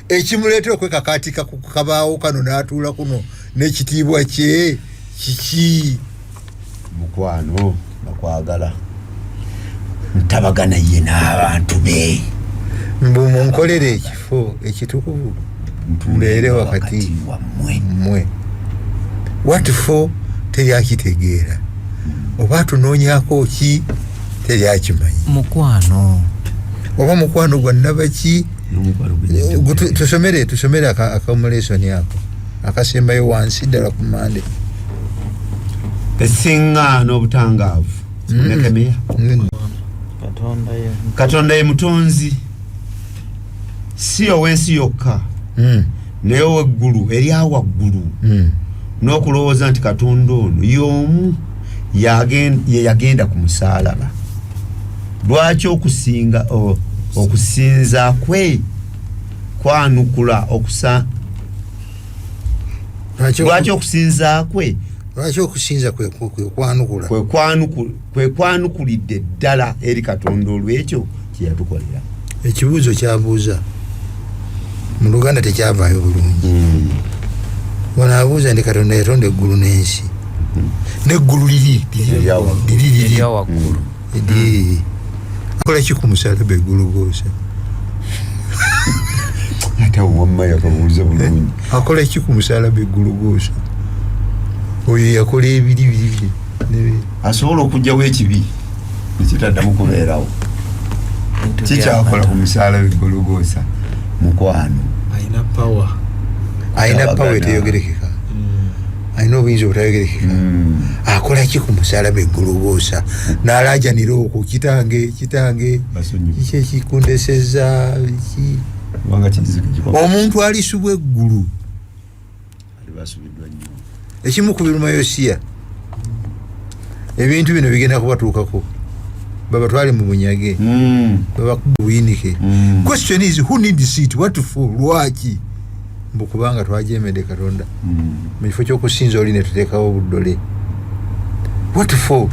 ekimuleetera okwekakaatika ku kabaawo kano n'atuula kuno n'ekitiibwa kye kiki mukwano bakwagala ntabagana ye n'abantu be munkolere ekifo ekitukuvu mbeere wakati mmwe watufo teryakitegeera oba tunoonyako ki teryakimanyi mukwano oba mukwano gwa nnabaki tusomere akamulesoni ako akasembayo wansi ddala ku mande esiŋŋaana obutangaavu nekemeya katonda ye mutonzi si ow'ensi yokka naye ow'eggulu eryawaggulu n'okulowooza nti katonda ono y'omu ye yagenda ku musaalaba lwaki okusinza kwe kwanukula lwaki okusinza kwe lwaki okusinza kwe kwanukulidde ddala eri katonda olw'ekyo kye yatukolera ekibuuzo kyabuuza mu Luganda tekyavaayo bulungi wano abuuza ndi katonda yatonda eggulu n'ensi n'eggulu liri akola ki ku musaalaba eggulugoosa ate wamma yakabuuza bulungi akola ki ku musaalaba eggulugoosa oyo yakola ebiri asobola okugyawo ekibi nekitaddamu kubeerawo kikyakola ku musaalaba eggulugoosa mukwano ayina pawa eteyogerekeka ayina obuyinza obutayogerekeka akola ki ku musaalaba eggulugoosa n'alaajanira okwo kitange kiki ekikundeseza omuntu alisubwa eggulu ekimu ku biruma Yosiya ebintu bino bigenda kubatuukako babatwale mu bunyage babakuba obuyinike question is who needs it what for lwaki mbukubanga twajemedde katonda mu kifo ky'okusinza oli ne tuteekawo obuddole what for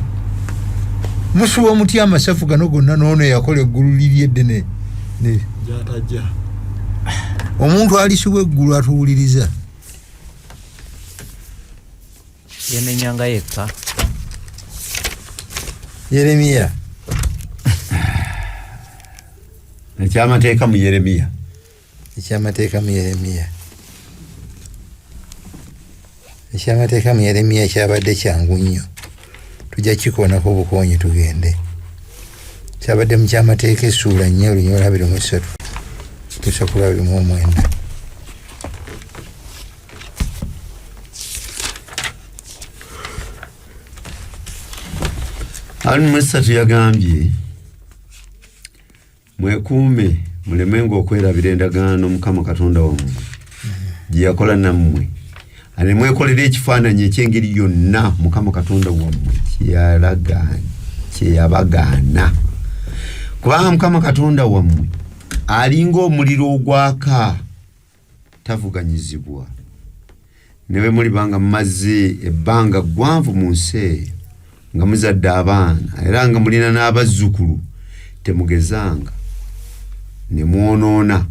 musuba omuti amasafu gano gonna n'ono yakola eggulu liri eddene jatajja omuntu alisubwa eggulu atuwuliriza yenenyanga yekka Yeremiya ekyamateeka mu Yeremiya ekyamateeka mu Yeremiya kyabadde kyangu nnyo tujja kikoonako obukoonyi tugende kyabadde mu kyamateeka essuula 4 olunyolo 23 tusa ku 29 Musatu yagambye mwekuume mulemenga okwerabira endagaano Mukama Katonda wammwe gye yakola nammwe ane mwekolera ekifaananyi eky'engeri yonna Mukama Katonda wammwe kye yabagaana kubanga Mukama Katonda wammwe alinga omuliro ogwaka tavuganyizibwa ne bwe mulibanga mumaze ebbanga ggwanvu mu nsi eyo nga muzadde abaana era nga mulina n'abazzukulu temugezanga ne mwonoona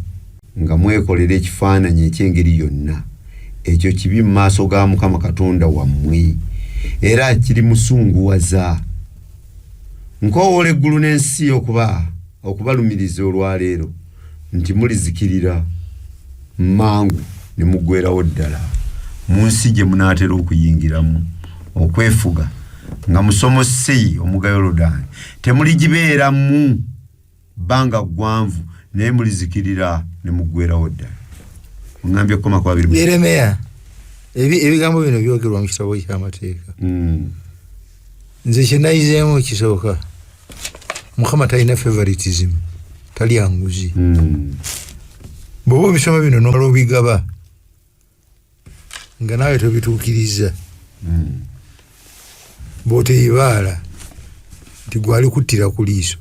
nga mwekolera ekifaananyi eky'engeri yonna ekyo kibi mu maaso ga Mukama Katonda wammwe era kiri musunguwaza nkowoola eggulu n'ensi okubalumiriza olwaleero nti mulizikirira mangu ne muggweerawo ddala mu nsi gye munaatera okuyingiramu okwefuga nga musomose omuga Yoludaani temuligibeeramu bbanga ggwanvu naye mulizikirira ne muggweerawo ddala ŋŋambye okukoma kwa 2 Yeremiya ebigambo bino byogerwa mu kitabo ky'amateeka nze kyenayizeemu ekisooka Mukama talina favoritism talya nguzi bw'oba obisoma bino n'omala obigaba nga naawe tobituukiriza bw'oteyibaala nti gwali kuttira ku liiso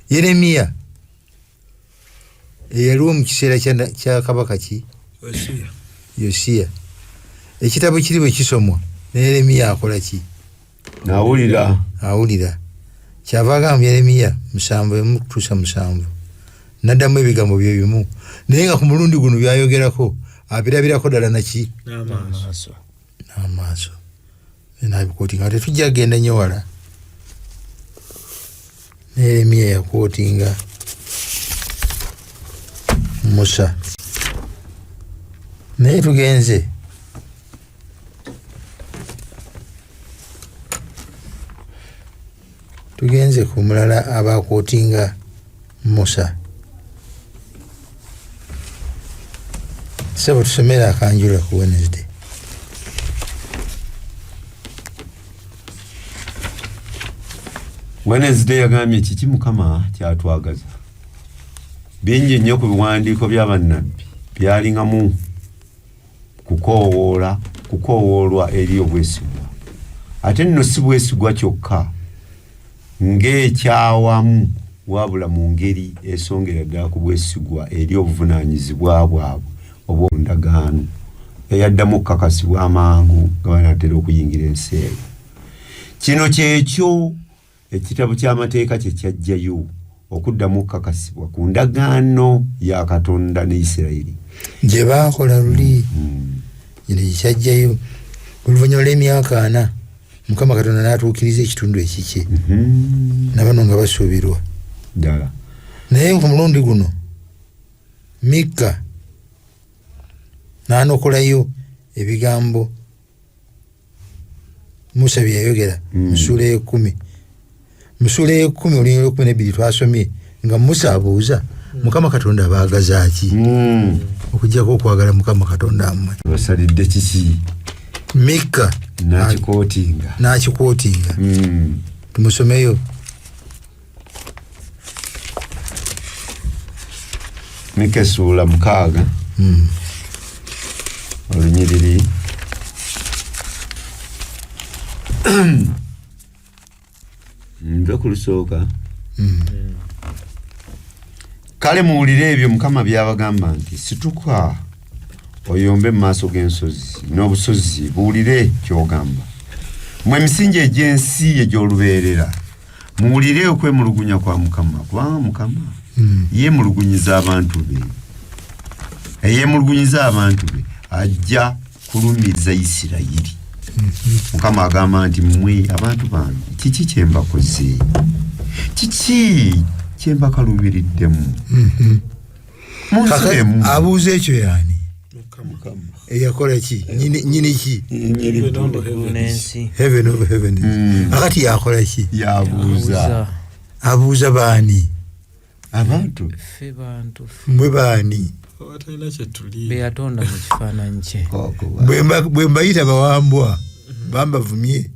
Yeremiya yaliwo mu kiseera kya kabaka ki Yosiya. Ekitabo kiri bwe kisomwa ne Yeremiya akola ki? Awulira. Kyava agamba Yeremiya 7:7 n'addamu ebigambo bye bimu, naye nga ku mulundi guno byayogerako abirabirako ddala naki? N'amaaso. Nabikootinga tetujja genda nnyo wala. Ne Yeremiya yakootinga Musa. Naye tugenze ku mulala abakootinga Musa. Sebo tusomera akanjula ku Wednesday. Wednesday yagambye kiki Mukama kyatwagaza. Bingi nnyo ku biwandiiko by'abannabbi byalingamu kukowoolwa eri obwesigwa. Ate nno si bwesigwa kyokka ng'ekyawamu wabula mu ngeri esongera ddala ku bwesigwa eri obuvunaanyizibwa bwabwe obw'endagaano eyaddamu okukakasibwa amangu nga banaatera okuyingira ensi eyo. Kino kyekyo ekitabo ky'amateeka kye kyajjayo okuddamu okukakasibwa ku ndagaano ya Katonda ne Isirayiri gye baakola luli. Kino kyajjayo oluvannyuma lw'emyaka 4 Mukama Katonda n'atuukiriza ekitundu ekikye nabano nga basuubirwa ddala. Naye ku mulundi guno Mikka n'anokolayo ebigambo Musa bye yayogera mu ssuula ey'ekkumi. Mu ssuula ey'ekkumi olunyiriri lw'ekkumi n'ebbiri twasomye nga Musa abuuza Mukama Katonda abaagaza ki? Okuggyako okwagala Mukama Katonda amwe. Basalidde kiki? Mikka n'akikootinga. Tumusomeyo. Mikka essuula 6 olunyiriri nve ku lusooka. Kale muwulire ebyo Mukama byabagamba nti situka oyombe mu maaso g'ensozi n'obusozi buwulire ky'ogamba. Mmwe emisingi egy'ensi egy'olubeerera muwulire okwemulugunya kwa Mukama, kubanga Mukama yeemulugunyiza abantu be. Eyeemulugunyiza abantu be ajja kulumiriza Isirayiri. Mukama agamba nti mmwe abantu bange kiki kye mbakoze? Kiki kye mbakalubiriddemu? Munsiremu. Abuuza ekyo yani eyakola ki? Nyini ki? Heaven of heavens. Akati yakola ki? Yabuuza. Abuuza baani? Abantu. Mwe baani? beyatonda mu kifaananyi kye. Bwe mbayita bawambwa bambavumye.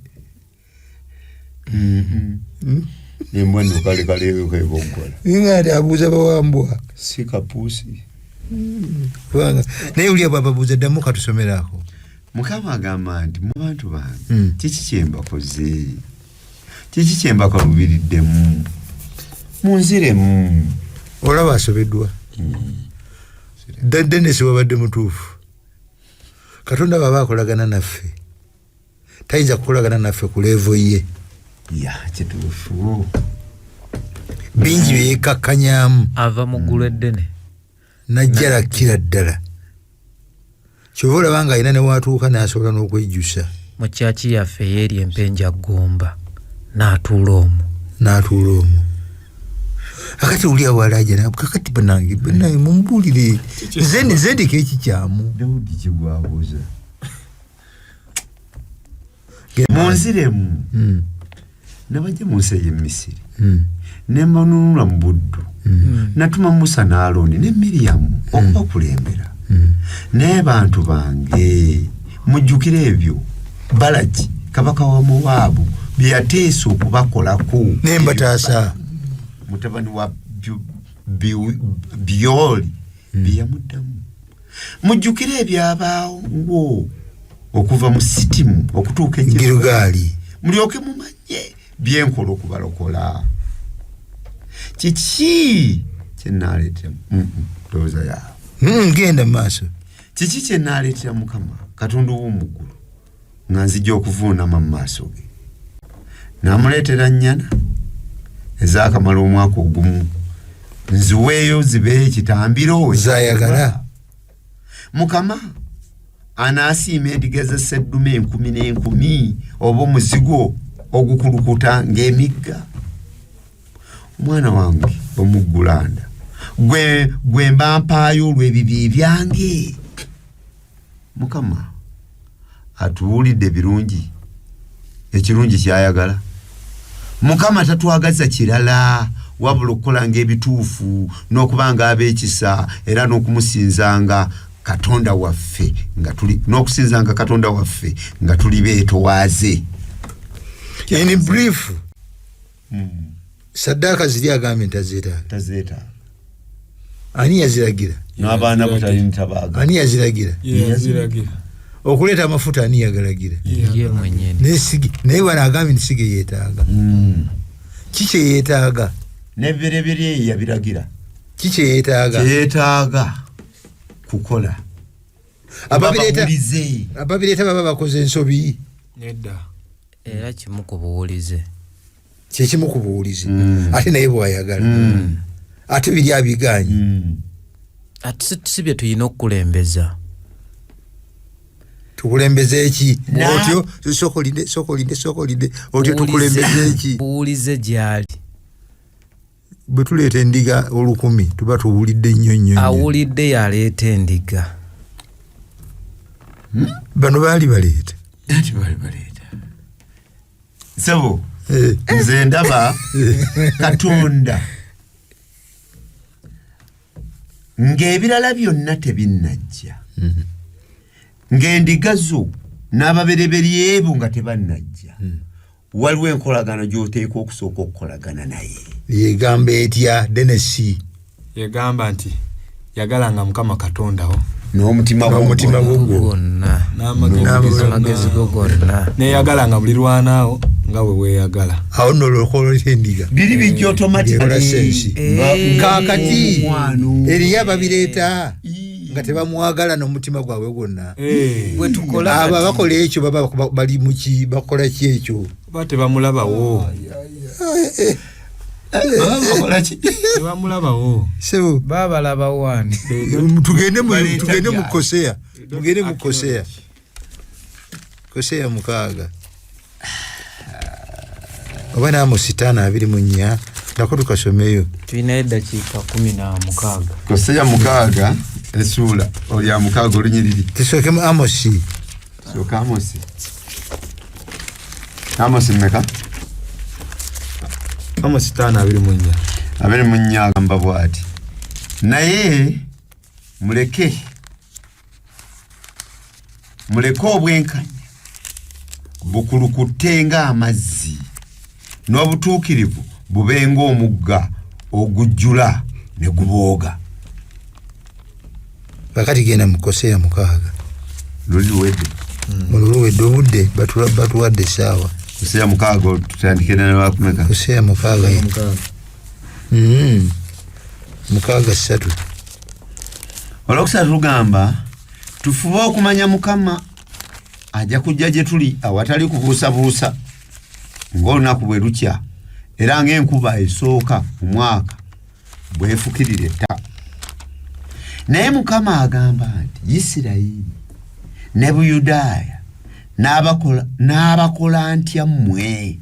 Embwa nno kale kweboggola. Ng'ate abuuza bawambwa. Si kapuusi. Kubanga naye uli ababuuza ddamu katusomeraako. Mukama agamba nti mu bantu bange kiki kye mbakoze? Kiki kye mbakalubiriddemu? Munziremu. Olaba asobeddwa. Dennis wabadde mutuufu. Katonda baba akolagana naffe tayinza kukolagana naffe ku levo ye. Kituufu. Bingi bye yeekakkanyamu. Ava mu ggulu eddene najjala kira ddala. Kyova olaba nga alina ne waatuuka n'asobola n'okwejjusa. mu kyaki yaffe yeeri empenja ggomba n'atuula omwo. Akati uli awalaja na kakati banange mumbuulire nze kekikyamu. Daudi kigwabuuza. Munziremu. Nabajja mu nsi y'e Misiri. Ne mbanunula mu buddu. Natuma Musa ne Alooni ne Miriyamu okubakulembera. Naye bantu bange mujjukire ebyo Balaki kabaka wa Mowaabu bye yateesa okubakolako. Ne mbataasa. Mutabani wa Byoli byeyamuddamu. Mujjukire ebyabaawo okuva mu Sitimu okutuuka Girugaali. Mulyoke mumanye byenkola okubalokola. kiki kyenaleetera ndowooza yawe genda mu maaso kiki kyenaleetera Mukama Katonda w'omuggulu nga nzija okuvuunama mu maaso ge namuleetera nnyana ezaakamala omwaka ogumu nziweeyo zibeere ekitambiro zayagala Mukama anaasiima endiga za sseddume 10,000 oba omuzigo ogukulukuta ng'emigga omwana wange omuggulanda gwe mba mpaayo olw'ebibi byange Mukama atuwulidde birungi ekirungi kyayagala Mukama tatwagaza kirala wabula okukola ng'ebituufu n'okubanga ab'ekisa era n'okumusinzanga Katonda waffe nga tuli n'okusinzanga Katonda waffe nga tuli beetowaaze. In brief saddaaka ziri agambye tazeetaaga ani yaziragira n'abaana butalina tabaaga ani yaziragira okuleeta amafuta ani yagalagira ye mwenyewe nesigi naye wano agambye nesige yeetaaga kiki yeetaaga n'ebibereberye yabiragira kiki yeetaaga kukola ababireeta baba bakoze ensobi nedda era kimu ku buwulize kyekimu ku buwulize ate naye bwayagala ate biri abiganye ate si bye tulina okukulembeza tukulembeze eki otyo sokolide otyo tukulembeze eki buwulize gyali bwe tuleeta endiga 10,000 tuba tuwulidde nnyo awulidde yaleeta endiga bano baali baleeta sebo nze ndaba Katonda ng'ebirala byonna tebinnajja ng'endiga zo n'ababereberye bo nga tebannajja waliwo enkolagano gy'oteeka okusooka okukolagana naye yegamba etya Denesi yegamba nti yagalanga Mukama Katondawo n'omutima gwo gwonna n'amagezi go gonna neyagalanga buli lwanaawo nga bwe weeyagala awo nno lwokolera endiga biri bijja automatically kaakati eriyo ababireeta nga tebamwagala n'omutima gwabwe gwonna bwe tukola abo bakola ekyo baba bali muki bakola ki ekyo ba tebamulabawo tebamulabawo sebo babalabawo ani tugende mu Koseya tugende mu Koseya 6 oba Amosi 5:24 nako tukasomeyo tulina eddakiika 16 Koseya 6 esula olya 6 olunyiriri tusokemu Amosi soka Amosi mmeka Amosi 5:24 agamba bw'ati naye muleke obwenkanya bukulukutte ng'amazzi n'obutuukirivu bube ng'omugga ogujjula ne gubooga. Bakati genda mu Koseya 6 luliwedde mululuwedde obudde batuwadde essaawa Koseya 6 tutandike n'abakumeka Koseya 6 3 olwokusatu lugamba tufube okumanya Mukama ajja kujja gye tuli awatali kubuusabuusa ng'olunaku bwe lukya era ng'enkuba esooka mu mwaka bwefukirira etta. Naye Mukama agamba nti Isirayiri ne Buyudaaya n'abakola ntya mmwe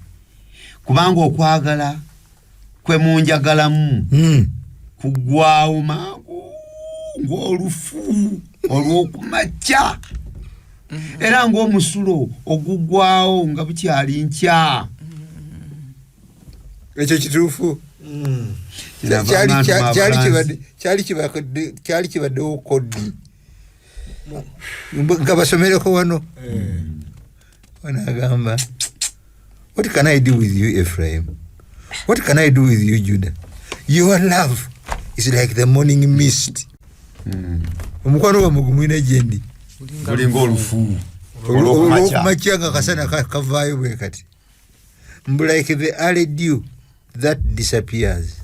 kubanga okwagala kwe munjagalamu kuggwaawo mangu ng'olufu olw'okumakya era ng'omusulo oguggwaawo nga bukyali nkya. ekyo kituufu kyali kibaddewo kodi nga basomereko wano agamba what can I do with you Ephraim, what can I do with you Judah, your love is like the morning mist. Omukwano gwa mugumwine gyendi gulinga olufu olw'okumakya nga kasana kavaayo bwe kati like the early dew that disappears.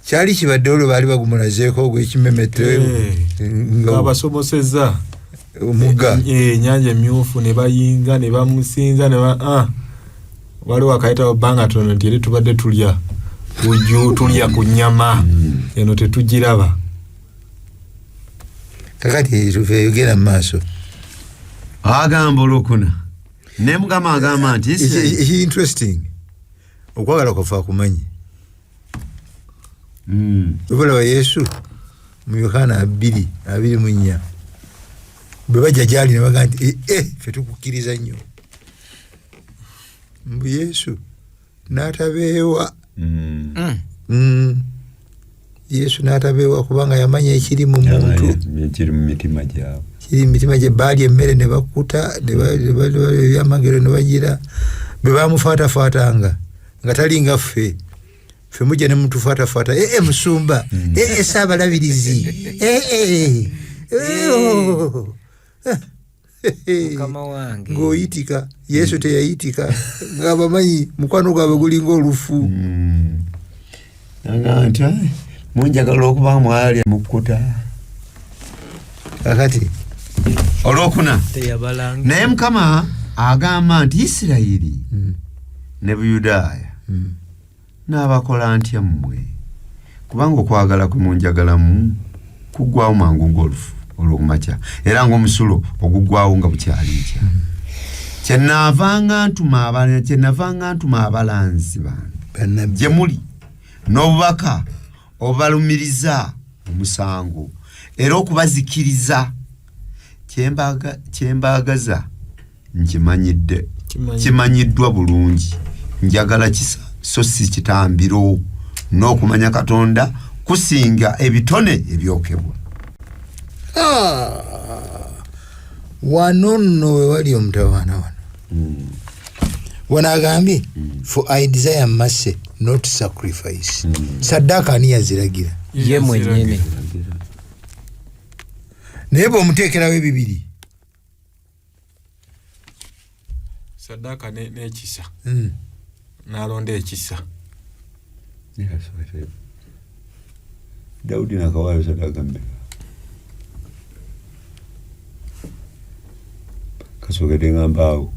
kyali kibadde olwo baali bagumulazeeko ogw'ekimemetero abasomosezza omugga ennyanja emyufu ne bayinza ne bamusinza ne waliwo akayitawo bbanga tono nti eri tubadde tulya bujju tulya ku nnyama eno tetugiraba kakati tufeyogera mu maaso agamba olwokuna ne mugama agamba nti interesting okwagala kwafe akumanyi obalaba Yesu mu Yohana 2:24 bwe bajja gyali ne baga nti ffe tukukkiriza nnyo mbu Yesu n'atabeewa Yesu n'atabeewa kubanga yamanya ekiri mu muntu ekiri mu mitima gyabwe kiri mu mitima gye baali emmere ne bakuta ebyamagero ne bagira bwe bamufaatafaatanga nga tali nga ffe mujja ne mutufaatafaata musumba saabalabirizi ng'oyitika Yesu teyayitika ng'abamanyi mukwano gwabwe gulinga olufu nti munjagala okuba mwali mukuta kakati olwokuna naye Mukama agamba nti Isirayiri ne Buyudaaya n'abakola ntya mmwe kubanga okwagala kwe munjagalamu kuggwawo mangu ng'olufu olw'okumakya era ng'omusulo oguggwawo nga bukyali nkya kyenavanga ntuma abalanzi bange gye muli n'obubaka obalumiriza omusango era okubazikiriza kyembaagaza nkimanyidde kimanyiddwa bulungi njagala kisa so si kitambiro n'okumanya Katonda kusinga ebitone ebyokebwa wano nno we wali omutawaana wano agambye for I desire mercy not sacrifice saddaaka ani yaziragira ye mwennyini naye bw'omuteekerawo ebibiri saddaaka n'ekisa n'alonda ekisa Daudi nakawaayo saddaaka mbeka kasogedde ngambaawo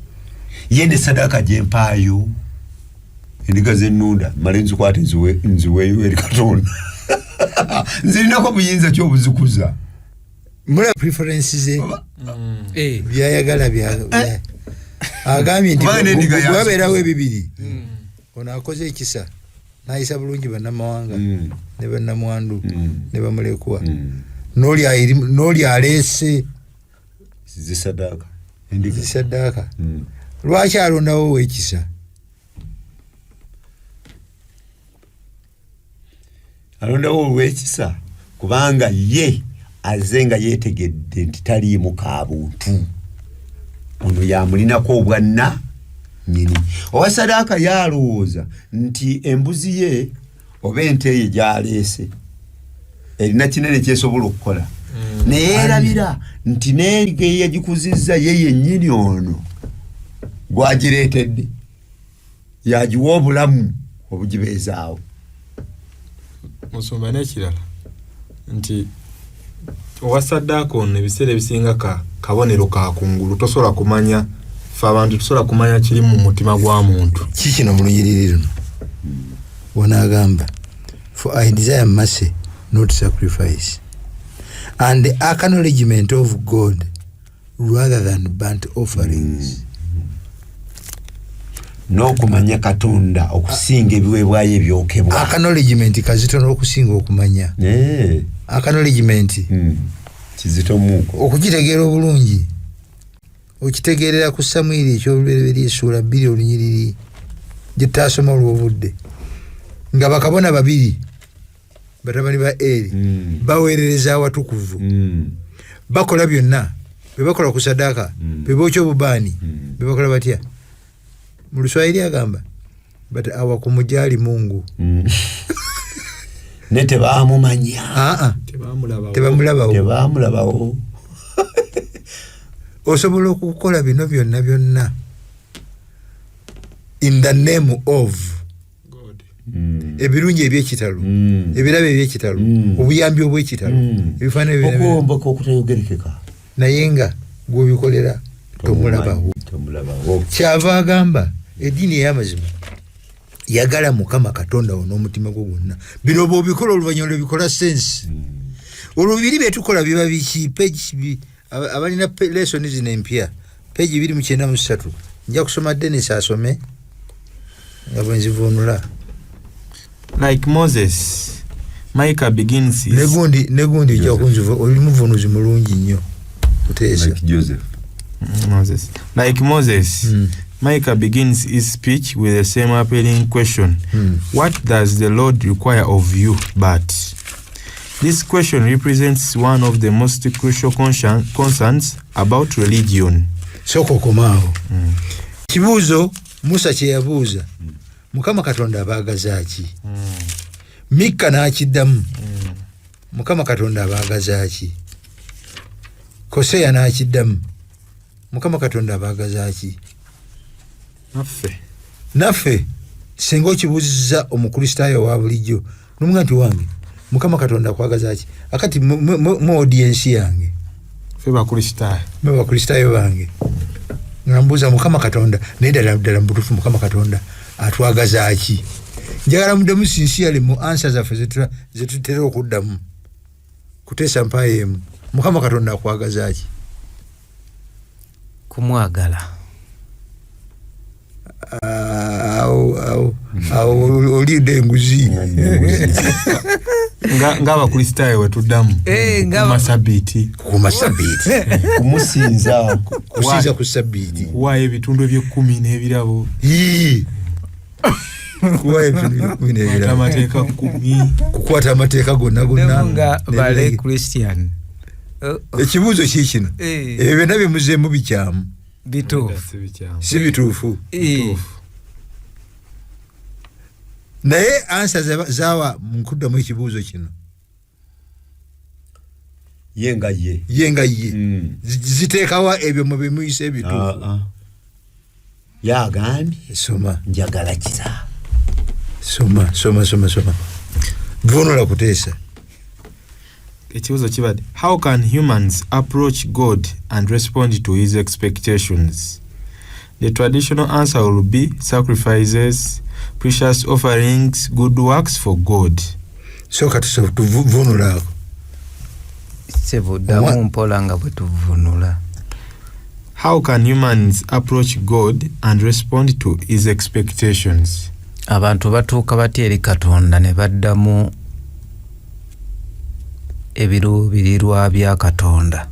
ye ne saddaaka gye mpaayo endiga z'ennunda male nzikwate nziweeyo eri Katonda nzirinako buyinza ky'obuzikuza mula preferensi ze byayagala agambye nti bwabeerawo ebibiri ono akoze ekisa n'ayisa bulungi bannamawanga ne bannamwandu ne bamulekwa n'oli aleese zisaddaaka lwaki alondawo w'ekisa alondawo olw'ekisa kubanga ye aze nga yeetegedde nti taliimu ka buntu ono yamulinako obwanna nyini owa saddaaka yalowooza nti embuzi ye oba ente ye gyaleese erina kinene kyesobola okukola naye erabira nti n'eriga yagikuzizza ye yennyini ono gwagireetedde yagiwa obulamu obugibeezaawo musumba n'ekirala nti owa saddaaka ono ebiseera ebisinga kabonero ka kungulu tosobola kumanya fe abantu tusobola kumanya kiri mu mutima gwa muntu kikino mu lunyiriri luno wanaagamba for I desire mercy not sacrifice and the acknowledgement of God rather than burnt offerings n'okumanya Katonda okusinga ebiweebwayo ebyokebwa acknowledgement kazitono okusinga okumanya acknowledgement kizito muuko okukitegeera obulungi okitegeerera ku Samwiri ekyolubereberye essuula 2 olunyiriri gye tutaasoma olw'obudde nga bakabona babiri batabani ba Eri baweerereza awatukuvu bakola byonna bwe bakola ku saddaaka bwe bookya obubaani bwe bakola batya mu Luswayiri agamba but awakumujali Mungu ne tebaamumanya tebamulabawo osobola okukola bino byonna in the name of ebirungi ebyekitalo ebirabe ebyekitalo obuyambi obwekitalo ebifaananyi okuwomba kokutayogerekeka naye nga gwobikolera tomulabawo kyava agamba eddiini ey'amazima yagala Mukama Katonda wo n'omutima gwo gwonna. Bino bw'obikola oluvannyuma lwebikola sense. Olubiri betukola biba biki page abalina lesson zino empya page 293 nja kusoma Dennis asome nga bwenzivunula. Like Moses, Micah begins his... Negundi ujja kunzivu oli muvunuzi mulungi nnyo kuteesa. Like Joseph. Moses. Like Moses, Micah begins his speech with the same appealing question. What does the Lord require of you? But this question represents one of the most crucial concerns about religion. Soko komao. Kibuuzo Musa kye yabuuza. Mukama Katonda abaagaza ki? Mikka n'akiddamu. Mukama Katonda abaagaza ki? Koseya n'akiddamu. Mukama Katonda abaagaza ki? Naffe singa okibuuziza omukristaayo wa bulijjo n'omuga nti wange Mukama Katonda akwagaza ki? Akati mu audience yange ffe bakristaayo bange ngambuuza Mukama Katonda naye ddala mubutuufu Mukama Katonda atwagaza ki? Njagala muddemu sincerely mu answer zaffe zetutera okuddamu kuteesa mpaayo emu. Mukama Katonda akwagaza ki? Kumwagala. Olidde enguzi nga abakristaayo wetuddamu kumasabbiiti kumusinza kusinza ku sabbiiti kuwaayo ebitundu eby'ekkumi n'ebirabo amateeka 10 kukwata amateeka gonna nga bale Christian. Ekibuuzo kikino ebyo byonna byemuzeemu bikyamu Bituufu. si bituufu naye ansa zaawa mukuddamu ekibuuzo kino yenga ye ziteekawa ebyo mu bimuyisa ebituufu. yagambye soma njagala kira soma vunula kuteesa. Ekibuuzo kibadde, how can humans approach God and respond to his expectations? The traditional answer will be sacrifices, precious offerings, good works for God. So katuvunula ako Sebuddamu mpola nga bwe tuvunula. How can humans approach God and respond to his expectations? Abantu batuuka batya eri Katonda ne baddamu ebiruubirirwa bya Katonda.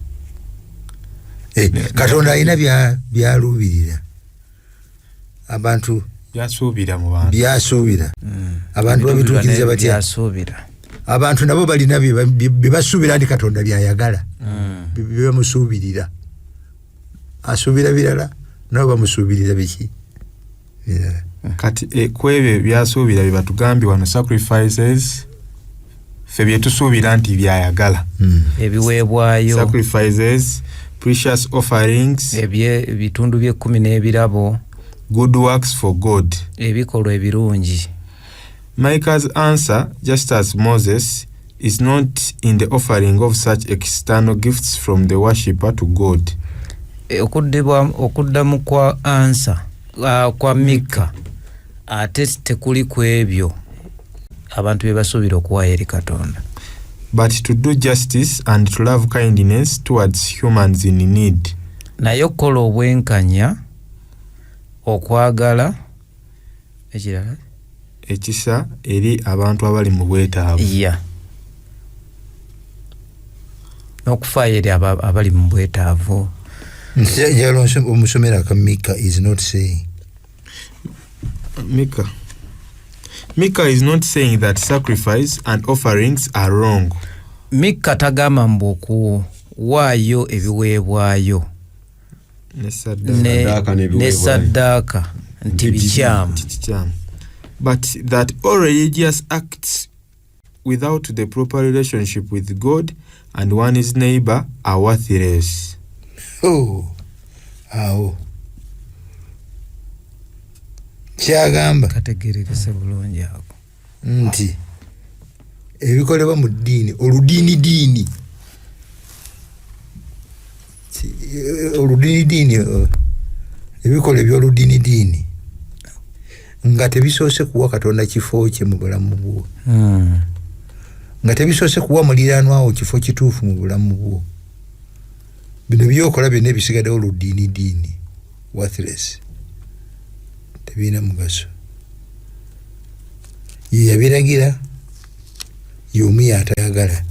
Katonda alina byaluubirira abantu byasuubira mu bantu byasuubira abantu babituukiriza batya abantu nabo balina bye basuubira nti Katonda byayagala bye bamusuubirira asuubira birala nabo bamusuubirira biki birala. Kati kwebyo byasuubira bye batugambye wano sacrifices ffe bye tusuubira nti byayagala ebiweebwayo sacrifices, precious offerings, ebitundu by'ekkumi n'ebirabo, good works for God, ebikolwa ebirungi. Micah's answer, just as Moses, is not in the offering of such external gifts from the worshipper to God. Okuddamu kwa answer kwa Mika ate tekuli ku ebyo abantu bye basuubira okuwaayo eri Katonda. But to do justice and to love kindness towards humans in need. Naye okukola obwenkanya, okwagala ekirala ekisa eri abantu abali mu bwetaavu. N'okufaayo eri abali mu bwetaavu. Njagala omusomera ka Mika is not saying. Mika is not saying that sacrifice and offerings are wrong. Mika tagamba mbu okuwaayo ebiweebwayo ne saddaaka nti bikyamu. But that all religious acts without the proper relationship with God and one's neighbor are worthless. Awo kyagamba kategeererese bulungi ako. nti ebikolebwa mu ddiini oludiini ebikola ebyoludiini nga tebisoose kuwa Katonda kifo kye mu bulamu bwo nga tebisoose kuwa muliraanwawo kifo kituufu mu bulamu bwo bino byokola byonna ebisigaddewo oludiini worthless tebirina mugaso ye yabiragira y'omu yatayagala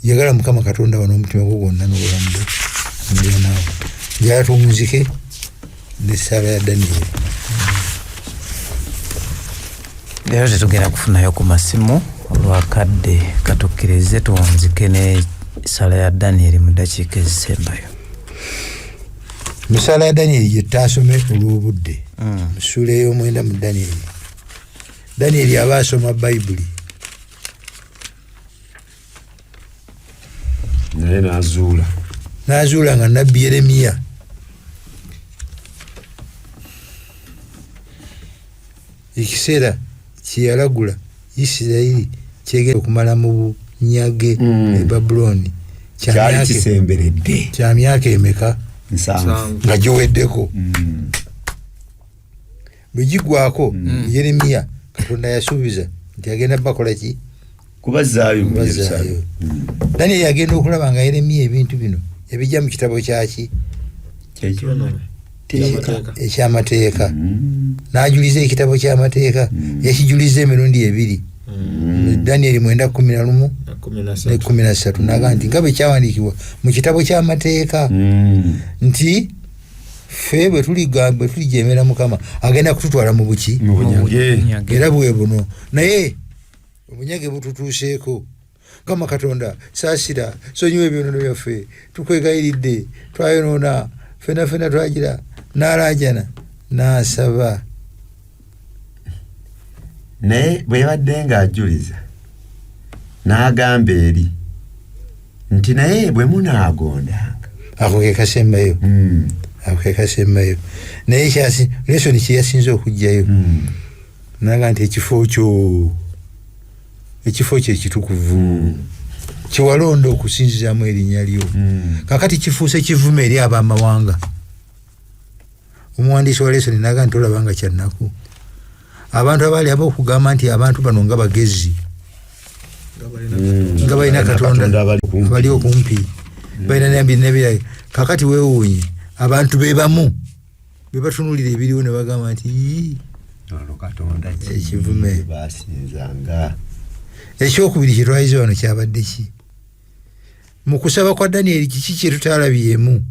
yagala Mukama Katonda wano omutima gwo gwonna n'obulamu bwo ndyanaawo njala tuwunzike n'essaala ya Danieri. Leero tetugenda kufunayo ku masimu olwakadde katukkirize tuwunzike n'essaala ya Danieri mu ddakiika ezisembayo. Mu ssaala ya Danieri gye tutaasome olw'obudde mu ssuula ey'omwenda mu Danieri aba asoma Bayibuli naye n'azuula nga nnabbi Yeremiya ekiseera kye yalagula Isirayiri kyegenda okumala mu bunyage e Babuloni kyali kisemberedde kya myaka emeka nga giweddeko bwe gigwako Yeremiya Katonda yasuubiza nti agenda bakola ki kubazaayo. Danieri agenda okulaba nga Yeremiya ebintu bino yabijja mu kitabo kyaki ekyamateeka n'ajuliza ekitabo ky'amateeka yakijuliza emirundi ebiri Danieri 9:11 ne 13 naga nti nga bwe kyawandiikibwa mu kitabo ky'amateeka nti ffe bwe tulijemera Mukama agenda kututwala mu buki era bwe buno naye obunyage bututuuseeko. Mukama Katonda saasira sonyiwa ebyonono byaffe tukwegayiridde twayonoona ffena twagira n'alaajana n'asaba naye bwe yabadde ng'ajuliza n'agamba eri nti naye bwe munaagondanga ako ke kasembayo naye lesoni kye yasinze okugjayo naga nti ekifo kye ekitukuvu kyewalonda okusinzizaamu erinnya lyo kakati kifuuse kivume eri abamawanga. Omuwandiisi wa lesoni naga nti olaba nga kyannaku abantu abaali ab'okugamba nti abantu bano nga bagezi nga balina Katonda abali okumpi balina nebirala kakati weewuunye abantu be bamu be batunulira ebiriwo ne bagamba nti ekivume. Ekyokubiri kye twayize wano kyabadde ki? Mu kusaba kwa Danieri kiki kye tutalabyemu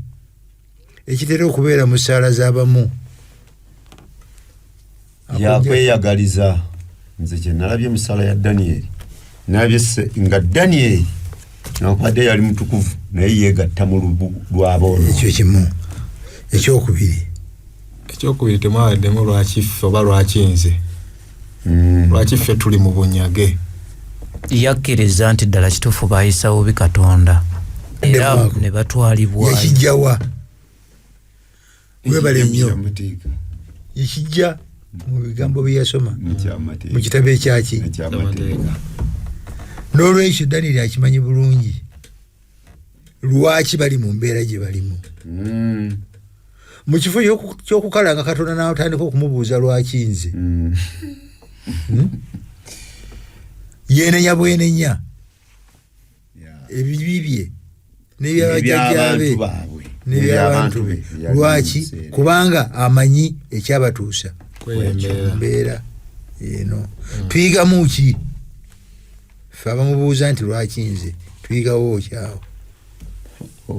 ekitera okubeera mu ssaala z'abamu? yakweyagaliza. Nze kye nalabye mu ssaala ya Danieri nalabye nga Danieri nakubadde yali mutukuvu naye yeegatta mu lubu lw'aboono. Ekyo kimu. Ekyokubiri temwabaddemu lwakiffe oba lwakinze lwakiffe tuli mu bunyage. Yakkiriza nti ddala kituufu baayisa bubi Katonda era ne batwalibwa. Yakijjawa webale nnyo ekijja mu bigambo bye yasoma mu kitabo ekyaki n'olwekyo Danieri akimanyi bulungi lwaki bali mu mbeera gye balimu. Mu kifo ky'okukalanga Katonda n'atandika okumubuuza lwakinze yenenya bwenenya ebibi bye n'ebyabajjajjabe n'ebyabantu be lwaki? Kubanga amanyi ekyabatuusa mbeera eno. Tuyigamu ki? Ffe abamubuuza nti lwakinze tuyigawo kyawo.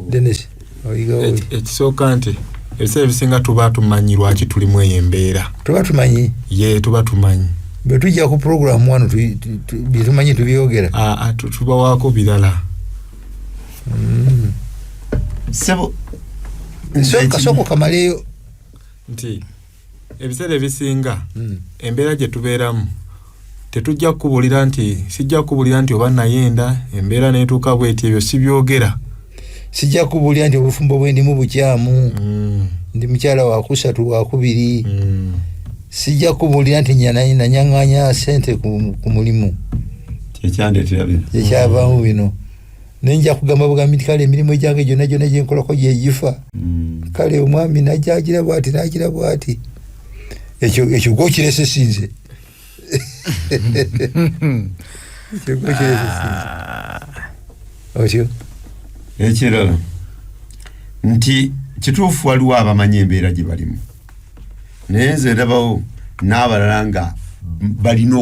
Dennis oyigawo ekisooka nti ebiseera ebisinga tuba tumanyi lwaki tulimu eyo embeera. Tuba tumanyi tuba tumanyi bwe tujja ku programu wano byetumanyi tubyogera tubawaako birala. Kasoko kamaleyo nti ebiseera ebisinga embeera gye tubeeramu tetujja kukubulira nti oba nayenda embeera neetuuka bweti, ebyo sibyogera. Sijja kukubulira nti obufumbo bwe ndimu bukyamu ndi mukyala wa kusatu wa kubiri sijja kubuulira nti nanyang'anya sente ku mulimu ekyavaamu bino nenja kugamba bugambi nti kale emirimu egyange gyonna gyenkolako gyegifa kale omwami najagira bwati ekyo gwokirese sinze otyo ekirala nti kituufu waliwo abamanyi embeera gye balimu naye nze ndabawo n'abalala nga balina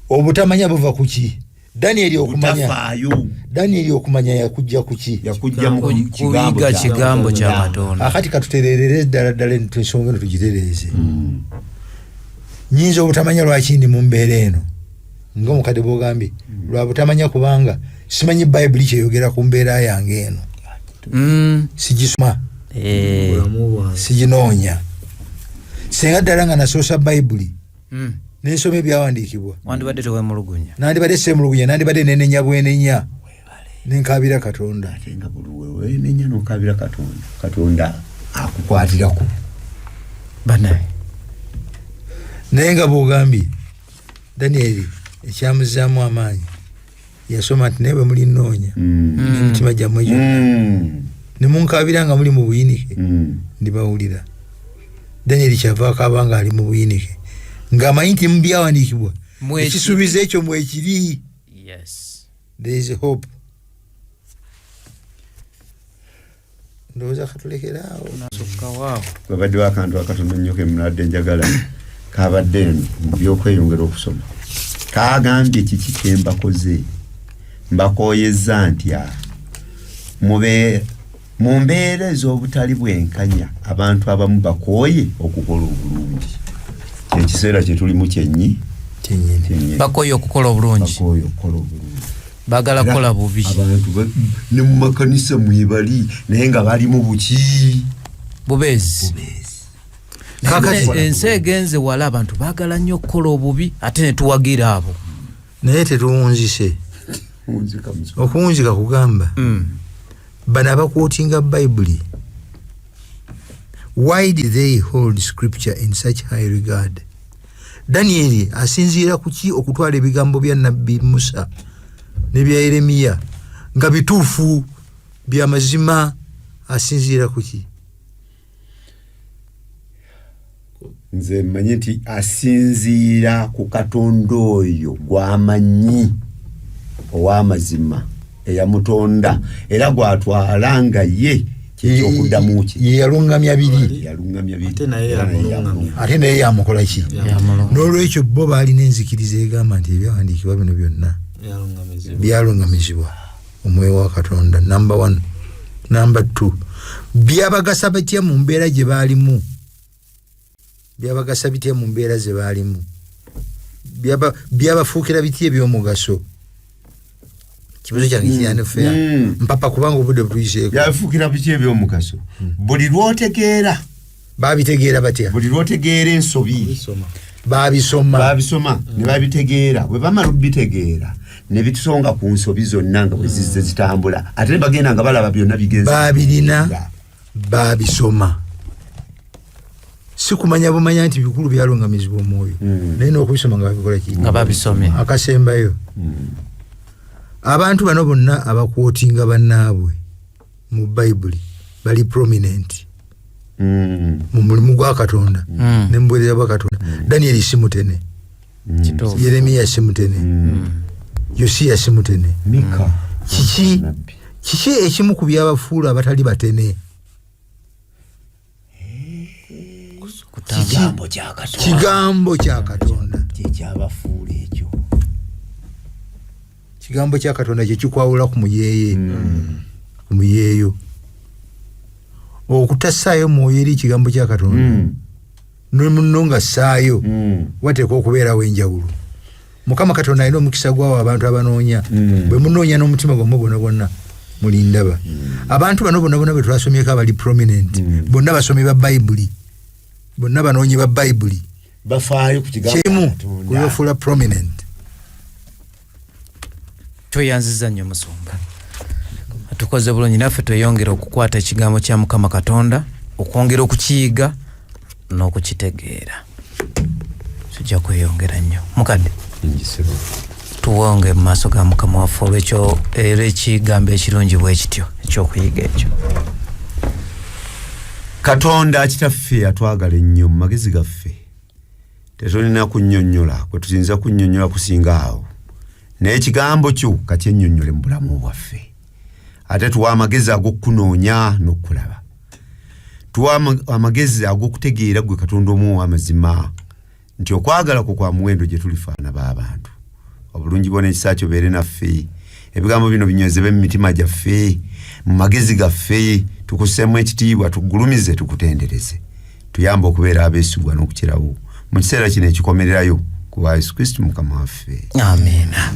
obutamanya buva ku ki? Daniel okumanya yakujja ku ki? yakujja mu kigambo kya Katonda. Akati katutererere ddala ensonga eno tugitereeze. Nyinza obutamanya lwaki ndi mu mbeera eno ng'omukadde bw'ogambye lwa butamanya kubanga simanyi Bayibuli kyeyogera ku mbeera yange eno. Sigisoma siginoonya senga ddala nga nasoosa Bayibuli nensoma ebyawandiikibwa wandibadde tewemulugunya nandibadde semulugunya nandibadde nenenya bwenenya nenkabira Katonda ate nga buli wenenya nokabira Katonda akukwatirako banaye naye nga bw'ogambye Daniel ekyamuzaamu amaanyi yasoma nti naye bwe muli nnoonya emitima gyammwe gyonna ne munkabira nga muli mu buyinike ndibawulira. Daniel kyavaako abanga ali mu buyinike ng'amanyi nti mu byawandiikibwa ekisuubizo ekyo mwekiri. There is hope. Ndowooza katulekeraawo babadde wakantu akatono nnyo ke munadde njagala kabadde mu byokweyongera okusoma kagambye kiki kembakoze mbakooyezza nti mu mbeera ez'obutali bwenkanya abantu abamu bakooye okukola obulungi. Ekiseera kye tulimu kyenyi bakooye okukola obulungi baagala kukola bubi. Abantu ne mu makanisa mwebali naye nga bali mu buki bubeezi. Ensi egenze wala abantu baagala nnyo okukola obubi ate ne tuwagira abo naye tetuwunzise. Okuwunzika kugamba bano abakwotinga Bayibuli, why did they hold scripture in such high regard? Daniel asinziira ku ki okutwala ebigambo bya Nabbi Musa ne bya Yeremiya nga bituufu bya mazima? Asinziira ku ki? Nze mmanyi nti asinziira ku Katonda oyo gw'amanyi ow'amazima eyamutonda era gwatwala nga ye kyekyokudamu ki yalungamya biri ate naye yamukola ki? N'olwekyo bo baalina enzikiriza egamba nti ebyawandiikibwa bino byonna byalungamizibwa omwoyo wa Katonda. Number 1. Number 2, byabagasa batya mu mbeera gye baalimu? Byabagasa bitya mu mbeera ze baalimu? Byabafuukira bitya ebyomugaso? Kibuzo kyange kiyane fea mpapa kubanga obudde butuyiseeko. Byafuukira bitya ebyomugaso? Buli lwotegeera babitegeera batya? Buli lwotegeera ensobi babisoma ne babitegeera. Bwe bamala obitegeera ne bitusonga ku nsobi zonna nga bwe zizze zitambula ate ne bagenda nga balaba byonna bigenze babirina babisoma. Si kumanya bumanya nti bikulu byalungamizibwa omwoyo naye n'okubisoma nga babikola ki? Nga babisomye. Akasembayo abantu bano bonna abakwotinga bannaabwe mu Bayibuli bali prominent mu mulimu gwa Katonda ne mu bwereera bwa Katonda. Daniel si mutene, Yeremiya si mutene, Yosiya si mutene. Kiki ekimu ku byabafuula abatali batene? Kigambo kya Katonda kyekyabafuula ekyo. Kigambo kya Katonda kye kikwawula ku muyeeye ku muyeeyo. Okutasaayo mwoyo eri kigambo kya Katonda n'omunno nga ssaayo wateeka okubeerawo enjawulo. Mukama Katonda alina omukisa gwawo abantu abanoonya bwe munoonya n'omutima gwammwe gwonna gwonna mulindaba. Abantu bano bonna bwe twasomyeko abali prominent bonna basomi ba Bayibuli, bonna banoonyi ba Bayibuli bafaayo ku kigambo kimu kuyofuula prominent. Tweyanziza nnyo Musumba, tukoze bulungi naffe tweyongera okukwata ekigambo kya Mukama Katonda, okwongera okukiyiga n'okukitegeera kijja kweyongera nnyo. Mukadde njisebo tuwonge mu maaso ga Mukama waffe olwekyo era ekigambo ekirungi bwe kityo ekyokuyiga ekyo. Katonda kitaffe atwagala ennyo mu magezi gaffe tetulina kunnyonnyola kwe tuyinza kunnyonnyola kusinga awo naye ekigambo kyo kakyennyonnyole mu bulamu bwaffe ate tuwa amagezi ag'okunoonya n'okulaba tuwa amagezi ag'okutegeera gwe Katonda omu w'amazima nti okwagala kwo kwa muwendo gye tulifaana b'abantu obulungi bwona ekisa kyobeere naffe ebigambo bino binywezebwe mu mitima gyaffe mu magezi gaffe tukusseemu ekitiibwa tugulumize tukutendereze tuyambe okubeera abeesigwa n'okukirawo mu kiseera kino ekikomererayo ku bwa Yesu Kristo Mukama waffe. Amiina.